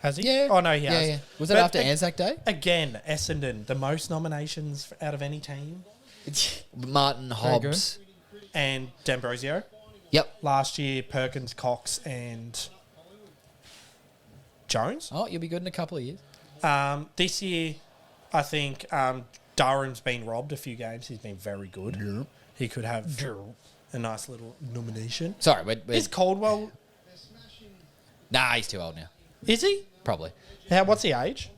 has he? Yeah. Oh no, he has. Yeah. Was it after Anzac Day? Again, Essendon, the most nominations out of any team, Martin, Hobbs. and D'Ambrosio. Yep. Last year, Perkins, Cox, and Jones. Oh, you'll be good in a couple of years. This year, I think Durham's been robbed a few games. He's been very good. Yeah. He could have a nice little nomination. Sorry, Is Caldwell? Nah, he's too old now. Is he? Probably. What's the age?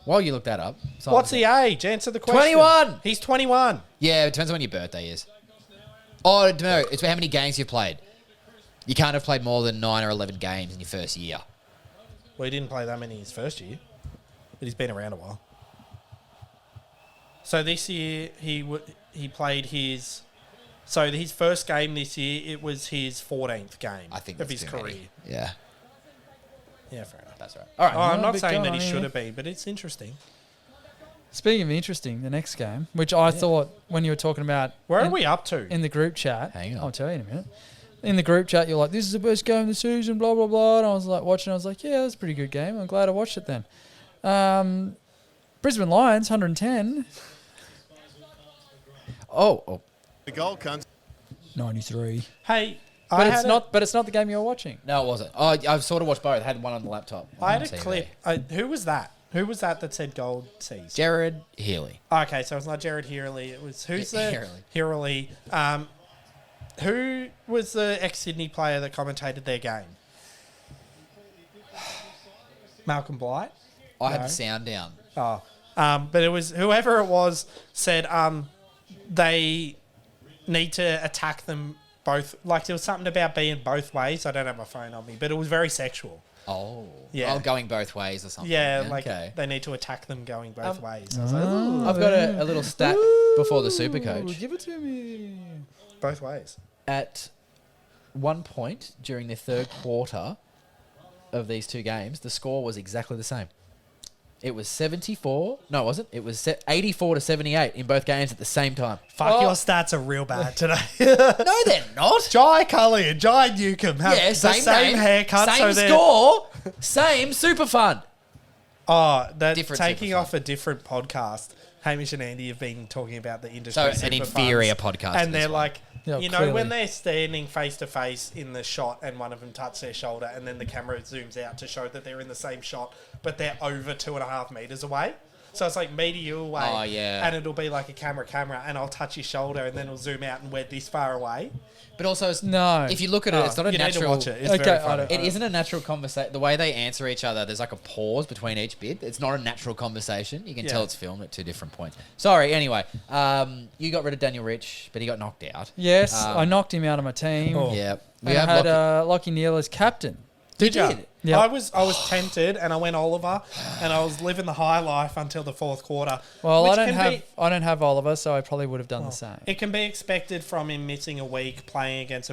While you look that up. What's the age? Answer the question. 21. He's 21. Yeah, it depends on when your birthday is. Oh, no, it's how many games you've played. You can't have played more than 9 or 11 games in your first year. Well, he didn't play that many his first year, but he's been around a while. So this year he played his. So his first game this year, it was his 14th game I think of that's his too career. many. Yeah, Yeah, fair enough. that's right. All right. I'm a not bit saying that going he on should here. have been, but it's interesting. Speaking of interesting, the next game, which I thought when you were talking about Where are we up to? in the group chat, Hang on. I'll tell you in a minute. In the group chat, you're like, "This is the best game of the season," blah blah blah. And I was like watching, I was like, "Yeah, that's a pretty good game. I'm glad I watched it then." Brisbane Lions 110, Oh, The goal comes. 93. Hey, But it's not. But it's not the game you're watching. no, it wasn't. Oh, I've sort of watched both. I had one on the laptop. I had on a TV. clip. Who was that? Who was that said gold seized? Jared Healy. Okay, so it's not Jared Healy. It was who's the Healy. Healy? Who was the ex-Sydney player that commentated their game? Malcolm Blight. I had No. the sound down. Oh, but it was whoever it was said they need to attack them both. Like there was something about being both ways. I don't have my phone on me, but it was very sexual. Oh. Yeah. Oh, going both ways or something. Yeah, like okay. they need to attack them going both ways. I was like, ooh, I've got a little stat before the SuperCoach. Give it to me. both ways. At one point during the third quarter of these two games, the score was exactly the same. It was 74. No, it wasn't. It was 84 to 78 in both games at the same time. Fuck, your stats are real bad today. No, they're not. Jai Cully and Jai Newcomb have Yeah, the same same name, haircut. same so score, same super fun. Oh, that's Different taking super off a different podcast. Hamish and Andy have been talking about the industry. So an super inferior funds, podcast. and this they're one. like, Yeah, you know, clearly. when they're standing face to face in the shot, and one of them touches their shoulder, and then the camera zooms out to show that they're in the same shot, but they're over 2.5 meters away. So it's like meter you away. Oh, yeah. And it'll be like a camera, and I'll touch your shoulder, and then it'll zoom out, and we're this far away. But also, No. if you look at it, it's not a You need to natural. watch it. It's Okay, very I funny. don't- It isn't a natural conversation. The way they answer each other, there's like a pause between each bit. It's not a natural conversation. You can tell Yeah. it's filmed at two different points. Sorry. Anyway, you got rid of Daniel Rich, but he got knocked out. Yes, I knocked him out of my team. Oh. Yeah, And I had Lockie Neal as captain. Did you? did? Yep. I was tempted, and I went Oliver, and I was living the high life until the fourth quarter. Well, which I can be- don't have Oliver, so I probably would have done the same. It can be expected from him missing a week, playing against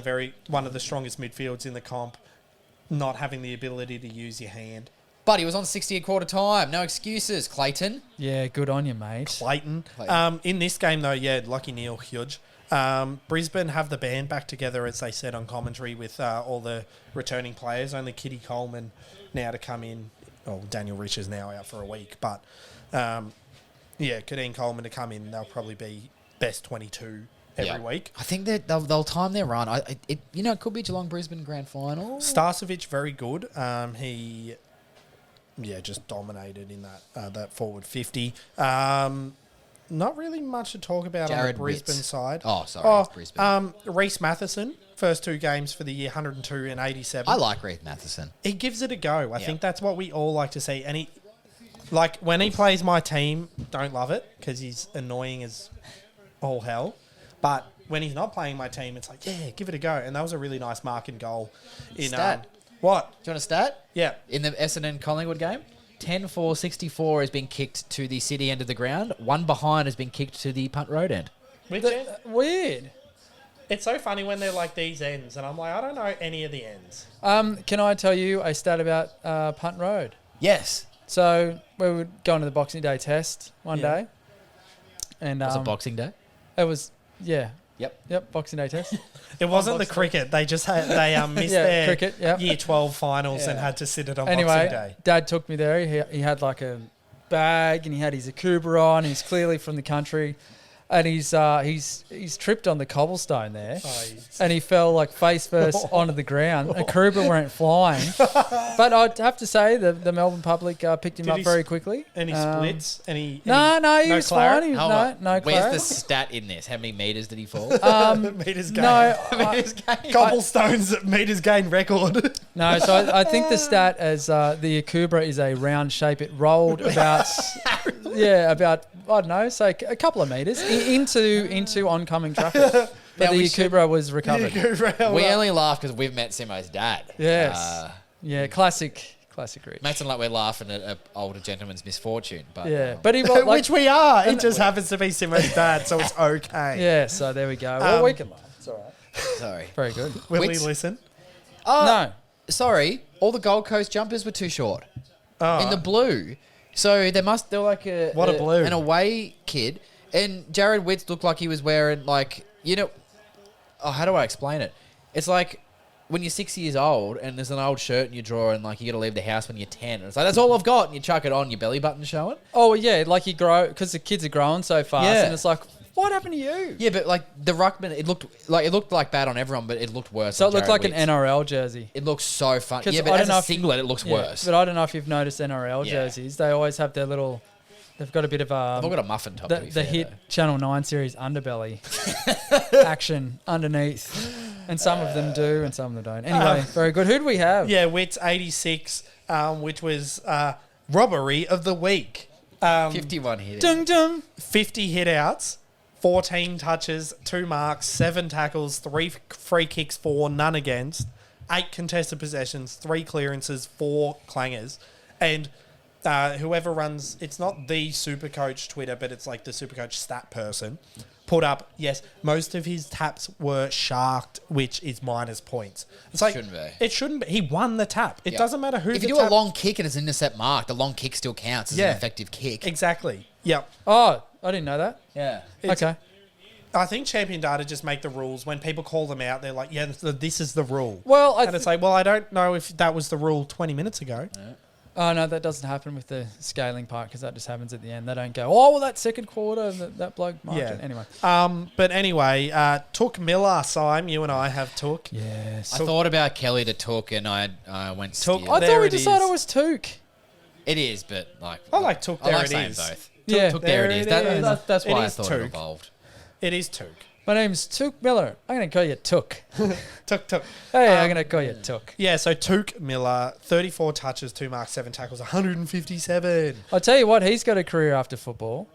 one of the strongest midfields in the comp, not having the ability to use your hand. But he was on 60 a quarter time. No excuses, Clayton. Yeah, good on you, mate. Clayton. Clayton. In this game, though, yeah, Lucky Neal, huge. Brisbane have the band back together, as they said on commentary, with all the returning players. Only Kitty Coleman now to come in. Oh, Daniel Rich is now out for a week. But, yeah, Kadeen Coleman to come in. They'll probably be best 22 every week. I think that they'll time their run. It could be Geelong Brisbane grand final. Starcevic, very good. He, just dominated in that forward 50. Not really much to talk about on Jared the Brisbane Witts. side. Oh, sorry, it's Brisbane. Reece Matheson, first two games for the year, 102 and 87. I like Reith Matheson. He gives it a go. I Yeah. think that's what we all like to see. And he, like, when he plays my team, don't love it because he's annoying as all hell. But when he's not playing my team, it's like, yeah, give it a go. And that was a really nice mark and goal. Stat. What? Do you want a stat? Yeah. In the Essendon Collingwood game, 10-4-64 has been kicked to the city end of the ground. One behind has been kicked to the punt road end. Which end? Weird. It's so funny when they're like these ends, and I'm like, I don't know any of the ends. Can I tell you a stat about Punt Road? Yes. So we were going to the Boxing Day test one Yeah. day, and Was it Boxing Day? it was Yep. Boxing Day test. It wasn't the Boxing cricket. They just had missed Yeah, their cricket, yep. year 12 finals and had to sit it on Boxing Anyway, Day. Dad took me there. He had like a bag and he had his Akuba on. He's clearly from the country, and he's tripped on the cobblestone there, and he fell like face first onto the ground. Akuba went flying, but I'd have to say the Melbourne public picked him Did up he very quickly. Any splits? Any No, he was claret? fine. He was, Hold on. no Where's claret. the stat in this? How many meters did he fall? Meters gained. No, Cobblestones at meters gained record. no. So I think the stat as the Akuba is a round shape. It rolled about I don't know, so a couple of meters into oncoming traffic. But Now the we should- Akuba was recovered. We only laugh because we've met Simo's dad. Yes. Yeah, classic Rich. Makes it like we're laughing at an older gentleman's misfortune. But Yeah, but he was like, Which we are. It just happens to be Simo's dad, so it's okay. yeah. So there we go. Well, we can laugh. It's all right. sorry. Very good. Will Which- he listen? Oh, No, sorry. All the Gold Coast jumpers were too short. Oh. In the blue. So they're like What a blue. an away kid. And Jared Witts looked like he was wearing how do I explain it? It's like when you're 6 years old and there's an old shirt in your drawer and like you got to leave the house when you're 10. And it's like, that's all I've got. And you chuck it on, your belly button showing. oh yeah, like you grow because the kids are growing so fast, Yeah. and it's like, what happened to you? Yeah, but like the ruckman, it looked like bad on everyone, but it looked worse. So on it looked Jared like Witts. an NRL jersey. It looks so fun. 'Cause Yeah, I but don't as know a if you- singlet, it looks Yeah, worse. but I don't know if you've noticed NRL Yeah. jerseys. They always have their little. They've got a bit of I've got a muffin top. to be the fair, hit though. Channel 9 series underbelly action underneath, and some of them do and some of them don't. Anyway, very good. Who do we have? Yeah, Wits 86. which was robbery of the week. 51 hit. Dung dung. 50 hit-outs, 14 touches, 2 marks, 7 tackles, 3 free kicks, 4 none against, 8 contested possessions, 3 clearances, 4 clangers. And whoever runs, it's not the SuperCoach Twitter, but it's like the SuperCoach stat person, put up, yes, most of his taps were sharked, which is minus points. It's like, Shouldn't be. It shouldn't be. He won the tap. It Yeah. doesn't matter who If the you do a tap- long kick and it's an intercept mark, the long kick still counts as an effective kick. Exactly. Yep. Oh, I didn't know that. Yeah. It's- Okay. I think Champion Data just make the rules. When people call them out, they're like, yeah, this is the rule. Well, And it's like, well, I don't know if that was the rule 20 minutes ago. oh no, that doesn't happen with the scaling part because that just happens at the end. They don't go, oh, well, that second quarter, that bloke marked Yeah. it. Anyway. But anyway, Took Miller, Sim, you and I have Took. Yes. I thought about Kelly to Took and I went Took- Steele. I There thought we it decided is. it was Took. It is, but like... I like Took, I there like it saying is. both. Yeah. Took, there it is. That's It why I is thought Took. it evolved. It is Took. My name's Took Miller. I'm going to call you Took. Took. Hey, I'm going to call you Took. Yeah, so Took Miller, 34 touches, 2 marks, 7 tackles, 157. I'll tell you what, he's got a career after football.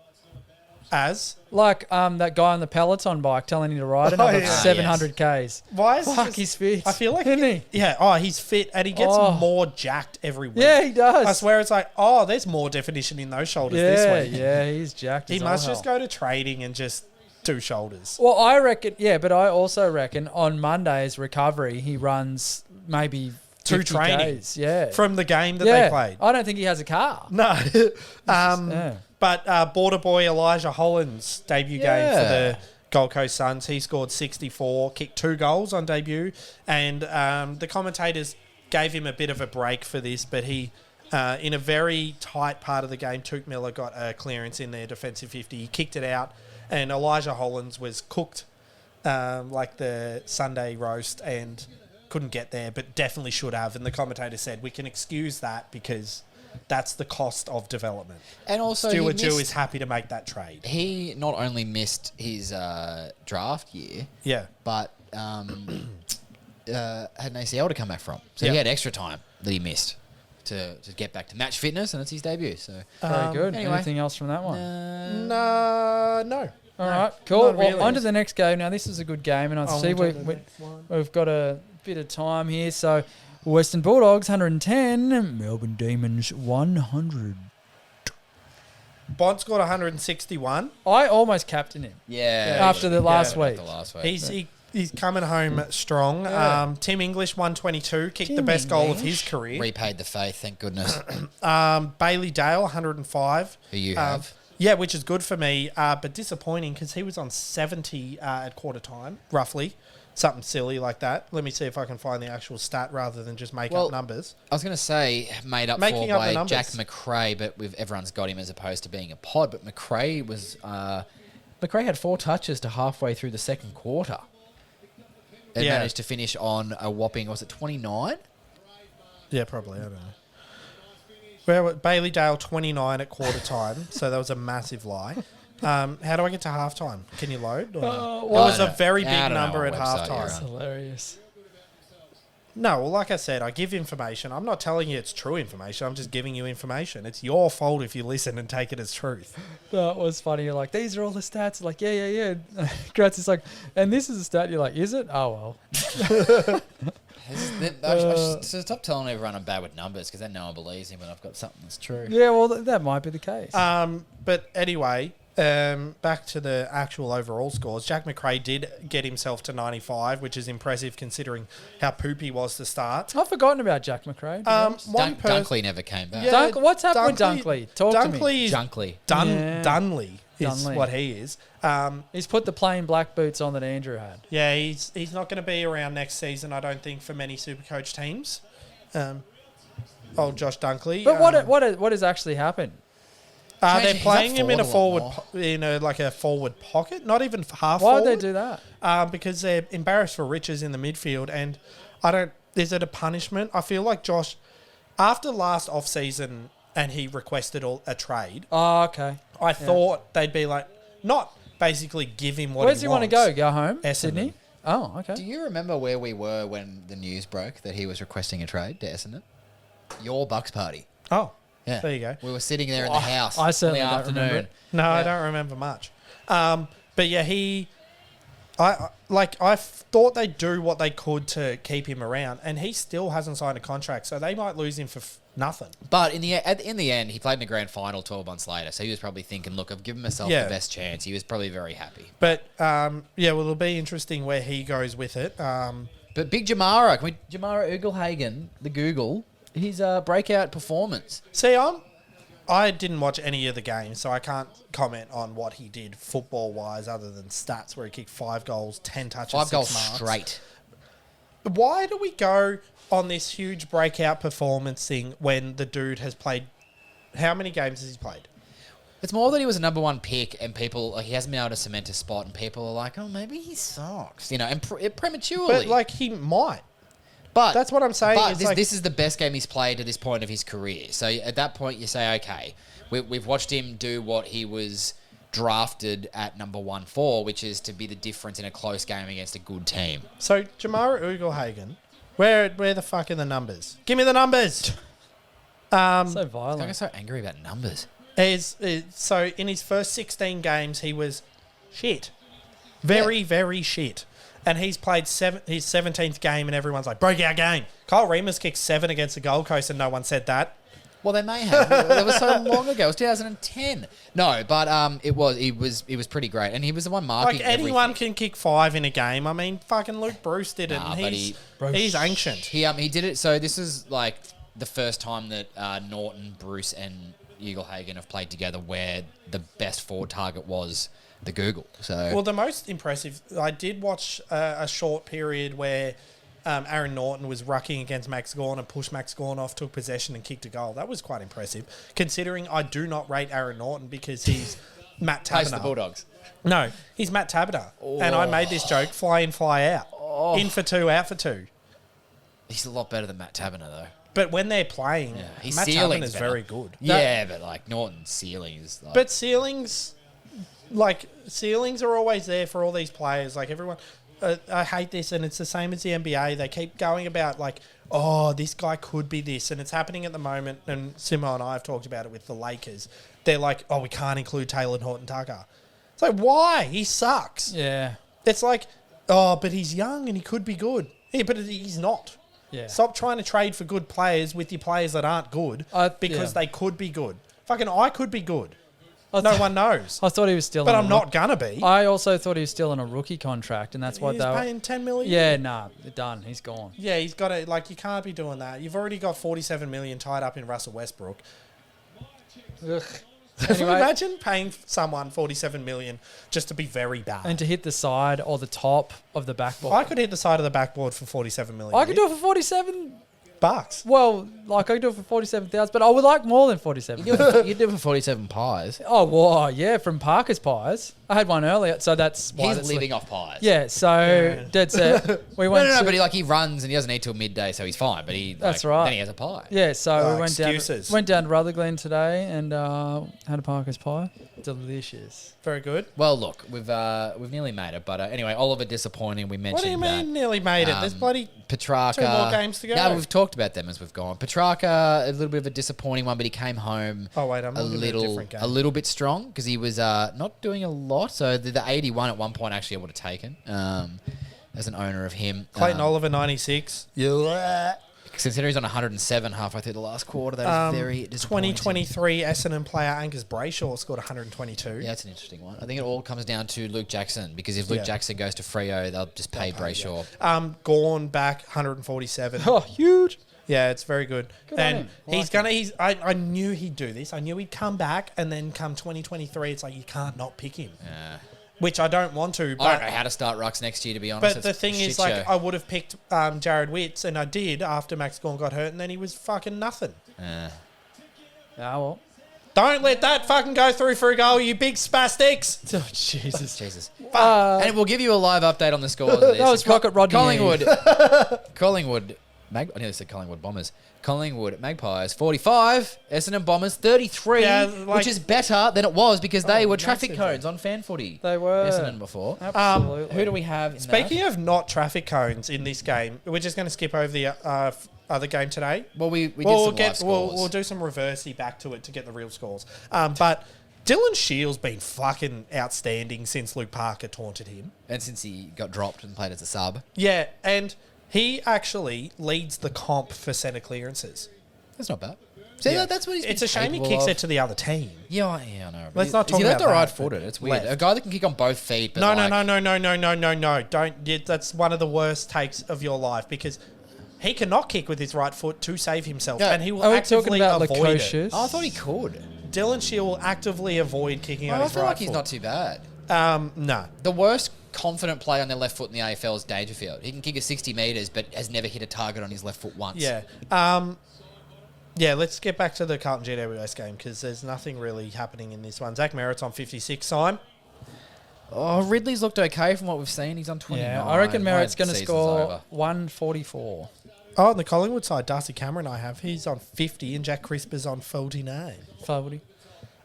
As? Like that guy on the Peloton bike telling you to ride another yeah. 700 Ks. Why is Fuck, this- he's fit. I feel like... Isn't he? Yeah, he's fit, and he gets Oh. more jacked every week. Yeah, he does. I swear it's like, there's more definition in those shoulders Yeah, this week. yeah, he's jacked. He as must all just hell. go to trading and just do shoulders. Well, I reckon, yeah, but I also reckon on Monday's recovery, he runs maybe 2 50 training Ks, yeah. from the game that yeah. they played. I don't think he has a car. No. Yeah. But Border Boy Elijah Holland's debut game for Yeah. the Gold Coast Suns, he scored 64, kicked 2 goals on debut, and the commentators gave him a bit of a break for this, but he, in a very tight part of the game, Took Miller got a clearance in their defensive 50. He kicked it out, and Elijah Hollands was cooked like the Sunday roast and couldn't get there, but definitely should have. And the commentator said, we can excuse that because that's the cost of development. And also, Stuart he Jew missed- is happy to make that trade. He not only missed his draft year, Yeah. but had an ACL to come back from. So Yeah. he had extra time that he missed to get back to match fitness, and it's his debut. So Very good. anyway. Anything else from that one? No. All right, cool. not really. Well, on to the next game. Now, this is a good game, and I see we've got a bit of time here. So, Western Bulldogs 110, Melbourne Demons 100. Bond scored 161. I almost captained him yeah, after the last week. He's coming home strong. Yeah. Tim English 122, kicked the Tim best goal of English. his career. Repaid the faith, thank goodness. Bailey Dale 105. Who you have. Yeah, which is good for me, but disappointing because he was on 70 at quarter time, roughly. Something silly like that. Let me see if I can find the actual stat rather than just make up numbers. I was going to say made up Making for up the by numbers. Jack McRae, but everyone's got him as opposed to being a pod. But McRae was McRae had 4 touches to halfway through the second quarter. And Yeah. managed to finish on a whopping, was it 29? Yeah, probably. I don't know. Well, Bailey Dale 29 at quarter time, so that was a massive lie. How do I get to halftime? Can you load? Or no? It was a very I big don't know number what at website you're halftime. on. Hilarious. No, well, like I said, I give information. I'm not telling you it's true information. I'm just giving you information. It's your fault if you listen and take it as truth. That was funny. You're like, these are all the stats. Like, yeah. Gratz is like, and this is a stat. You're like, is it? Oh, well. I should stop telling everyone I'm bad with numbers because then no one believes me when I've got something that's true. Yeah, well, that might be the case. But anyway, back to the actual overall scores. Jack McRae did get himself to 95, which is impressive considering how poop he was to start. I've forgotten about Jack McRae. Dunkley never came back. Yeah, What's happened with Dunkley? Talk to me. Dunkley. Dunley is Dunley. what he is. He's put the plain black boots on that Andrew had. Yeah, he's not going to be around next season, I don't think, for many SuperCoach teams. Josh Dunkley. But what has actually happened? They're He's playing up him in a forward forward, a forward pocket, not even half Why forward. would they do that? Because they're embarrassed for riches in the midfield, and is it a punishment? I feel like Josh, after last off season, and he requested a trade. Oh, okay. I thought they'd be like, not basically give him what Where does he he want to wants. go? Go home? Essendon. Sydney? Oh, okay. Do you remember where we were when the news broke that he was requesting a trade to Essendon? your Bucks party. Oh, Yeah. there you go. We were sitting there in the house I certainly in the don't afternoon. remember it. No, I don't remember much. But yeah, I thought they'd do what they could to keep him around, and he still hasn't signed a contract, so they might lose him for nothing. But in the end, he played in the grand final 12 months later, so he was probably thinking, look, I've given myself Yeah. the best chance. He was probably very happy. But yeah, well, it'll be interesting where he goes with it. But big Jamara, Jamara Ugelhagen, the Google, his breakout performance. See, I didn't watch any of the games, so I can't comment on what he did football-wise other than stats where he kicked 5 goals, 10 touches, 5 6 goals marks. straight. Why do we go on this huge breakout performance thing when the dude has played... How many games has he played? It's more that he was a number 1 pick, and people, like, he hasn't been able to cement a spot, and people are like, oh, maybe he sucks, and prematurely. But, like, he might. But That's what I'm saying. But It's this is the best game he's played to this point of his career. So at that point, you say, okay, we've watched him do what he was drafted at number 1 for, which is to be the difference in a close game against a good team. So, Jamara Ugelhagen, where the fuck are the numbers? Give me the numbers! So I'm violent. so angry about numbers. So, in his first 16 games, he was shit. Very, very shit. And he's played his 17th game, and everyone's like, breakout game. Kyle Remus kicked 7 against the Gold Coast, and no one said that. Well, they may have. That was so long ago. It was 2010. No, but it was pretty great, and he was the one marking. Like, anyone everything. can kick 5 in a game. I mean, fucking Luke Bruce did it, Nah, and but he's ancient. He did it. So this is like the first time that Norton, Bruce, and Ugelhagen have played together, where the best forward target was the Google. So Well, the most impressive, I did watch a short period where Aaron Norton was rucking against Max Gawn and pushed Max Gawn off, took possession and kicked a goal. That was quite impressive, considering I do not rate Aaron Norton because he's Matt Taste the Taberner. Bulldogs. No, he's Matt Taberner. And I made this joke, fly in, fly out. In for 2, out for 2. He's a lot better than Matt Taberner, though. But when they're playing, His Matt ceiling's Taberner's better. very good. Yeah, but like Norton's ceiling is like... But ceilings are always there for all these players. Like everyone, I hate this, and it's the same as the NBA. They keep going about like, oh, this guy could be this, and it's happening at the moment. And Simmo and I have talked about it with the Lakers. They're like, oh, we can't include Taylor Horton-Tucker. It's like, why? He sucks. Yeah. It's like, oh, but he's young and he could be good. Yeah, but he's not. Yeah. Stop trying to trade for good players with your players that aren't good because they could be good. Fucking, I could be good. No one knows. I thought he was still. But on I'm a not gonna be. I also thought he was still on a rookie contract, and that's why He's they were paying $10 million. Yeah, nah, done. He's gone. Yeah, he's got to, like, you can't be doing that. You've already got $47 million tied up in Russell Westbrook. Anyway, Imagine paying someone $47 million just to be very bad. and to hit the side or the top of the backboard. I could hit the side of the backboard for $47 million. I could do it for 47. $47. Well, like I could do it for 47,000, but I would like more than 47. You do it for 47 pies. Oh, wow, yeah, from Parker's Pies. I had one earlier, so that's why He's that's living off pies. Yeah, so dead set. We went No, to, but he runs and he doesn't eat till midday, so he's fine. But That's right. Then he has a pie. yeah, so Oh, we excuses. went down to Rutherglen today and had a Parker's Pie. Delicious. Very good. Well, look, we've nearly made it, but anyway, Oliver disappointing. We mentioned What do you mean that. nearly made it? There's bloody... Petrarca. 2 more games to go. No, we've talked about them as we've gone. Petrarca, a little bit of a disappointing one, but he came home Oh, wait, I'm looking at a different game. a little bit strong because he was not doing a lot. So the 81 at one point actually I would have taken as an owner of him. Clayton Oliver, 96. Considering he's on 107 halfway through the last quarter, that is very disappointing. 2023 Essendon player Angus Brayshaw scored 122. Yeah, that's an interesting one. I think it all comes down to Luke Jackson because if Luke Jackson goes to Freo, they'll just pay Brayshaw. Gorn back 147. Oh, huge. Yeah, it's very good. Good on And him. I knew he'd do this. I knew he'd come back, and then come 2023, it's like you can't not pick him. Yeah. Which I don't want to. I But, don't know how to start rucks next year, to be honest. but the It's thing a is, shit like, show. I would have picked Jared Witts, and I did after Max Gorn got hurt, and then he was fucking nothing. Ah, well. Don't let that fucking go through for a goal, you big spastics. Oh, Jesus. Jesus. Uh, And we'll give you a live update on the scores of this. That was Rocket Rodney. Collingwood I nearly said Collingwood Bombers. Collingwood Magpies 45, Essendon Bombers 33, Yeah, which is better than it was because they were traffic massively. cones on fan footy. They were. Essendon before. Absolutely. Who do we have in Speaking that? of not traffic cones in this game, we're just going to skip over the other game today. Well, we did We'll some live scores. we'll do some reversey back to it to get the real scores. But Dylan Shields been fucking outstanding since Luke Parker taunted him. And since he got dropped and played as a sub. Yeah, and he actually leads the comp for centre clearances. That's not bad. See, Yeah. that's what he's It's been a shame he capable kicks of. it to the other team. Yeah, I know. Let's not talk Is he left about or that, right footed? It's weird. left. A guy that can kick on both feet. But No, like, no. Don't. Yeah, that's one of the worst takes of your life because he cannot kick with his right foot to save himself, Yeah. and he will Are we talking actively about avoid it. Lukosius? Oh, I thought he could. Dylan Shield will actively avoid kicking on I his feel right like he's foot. not too bad. No. The worst confident play on their left foot in the AFL is Dangerfield. He can kick it 60 metres, but has never hit a target on his left foot once. Yeah. Yeah, let's get back to the Carlton GWS game because there's nothing really happening in this one. Zach Merritt's on 56 time. Oh, Ridley's looked okay from what we've seen. He's on 29. Yeah, I reckon Merritt's going to Season's score over. 144. Oh, on the Collingwood side, Darcy Cameron he's on 50 and Jack Crisper's on 49. Favourite.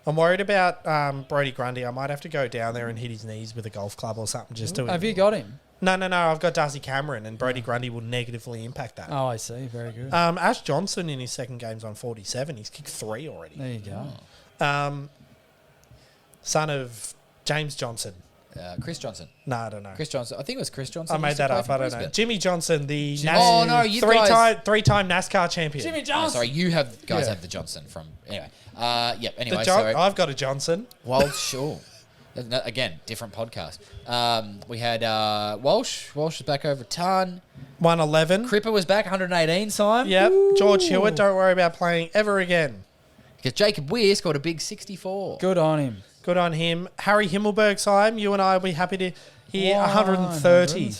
I'm worried about Brodie Grundy. I might have to go down there and hit his knees with a golf club or something just to... Have you got him? No. I've got Darcy Cameron and Brodie Grundy will negatively impact that. Oh, I see. Very good. Ash Johnson in his second game's on 47. He's kicked 3 already. There you go. Son of James Johnson. Chris Johnson. No, I don't know. Chris Johnson. I think it was Chris Johnson. I He made used to that play up. for I don't know. Brisbane. Jimmy Johnson, the Oh, no, you guys- three-time NASCAR champion. Jimmy Oh, Johnson. sorry, you have Yeah. have the Johnson from... Anyway. Yep, anyway, The sorry. I've got a Johnson. Well, sure. Again, different podcast. We had Walsh. Walsh is back over a ton. 111. Cripper was back 118 time. Yep. George Hewitt, don't worry about playing ever again. Because Jacob Weir scored a big 64. Good on him. Good on him. Harry Himmelberg, Simon, you and I will be happy to hear 130.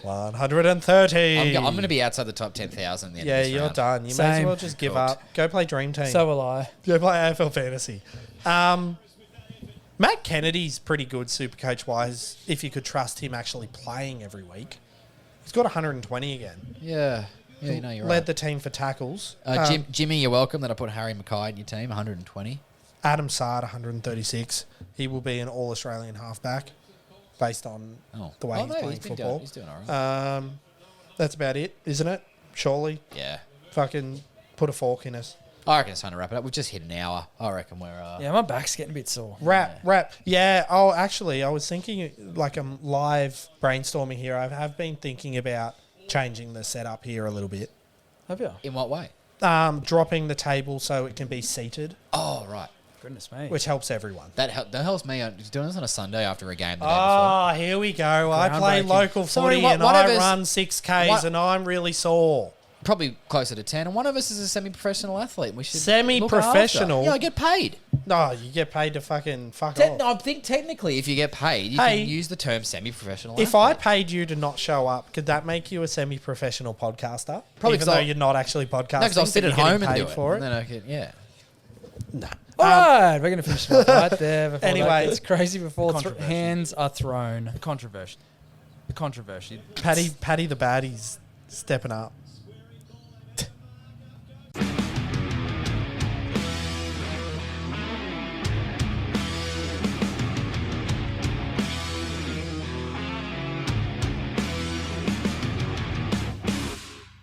130. I'm going to be outside the top 10,000 at the end Yeah, of this you're round. done. You may as Same. well just give Cooked. up. Go play Dream Team. So will I. Go play AFL Fantasy. Matt Kennedy's pretty good Supercoach-wise if you could trust him actually playing every week. He's got 120 again. Yeah. Yeah, you know, you're Led right. the team for tackles. Jimmy, you're welcome that I put Harry Mackay in your team, 120. Adam Sard, 136. He will be an All-Australian halfback based on the way he's playing football. He's doing all right. That's about it, isn't it? Surely. Yeah. Fucking put a fork in us. I reckon it's time to wrap it up. We've just hit an hour. I reckon we're... Yeah, my back's getting a bit sore. Wrap. Yeah. Oh, actually, I was thinking, like, I'm live brainstorming here. I have been thinking about changing the setup here a little bit. Have you? In what way? Dropping the table so it can be seated, Oh, right. Goodness me. which helps everyone. That helps me. Doing this on a Sunday after a game the day before. Oh, here we go. I play Groundbreaking. local Sorry, footy one and of I us- run 6Ks one- and I'm really sore. Probably closer to 10. And one of us is a semi-professional athlete. And we should Semi-professional? look after. Yeah, I get paid. No, you get paid to fucking fuck off. No, I think technically if you get paid, you Hey, can use the term semi-professional If I athlete. paid you to not show up, could that make you a semi-professional podcaster? Probably Even 'cause though I'll- you're not actually podcasting. No, because I'll but sit you're at getting home and paid do it. for And then I could, yeah. All right, we're going to finish it off right there. Before Anyway. that gets crazy before Controversy. hands are thrown. The controversy. Paddy the Baddie's stepping up.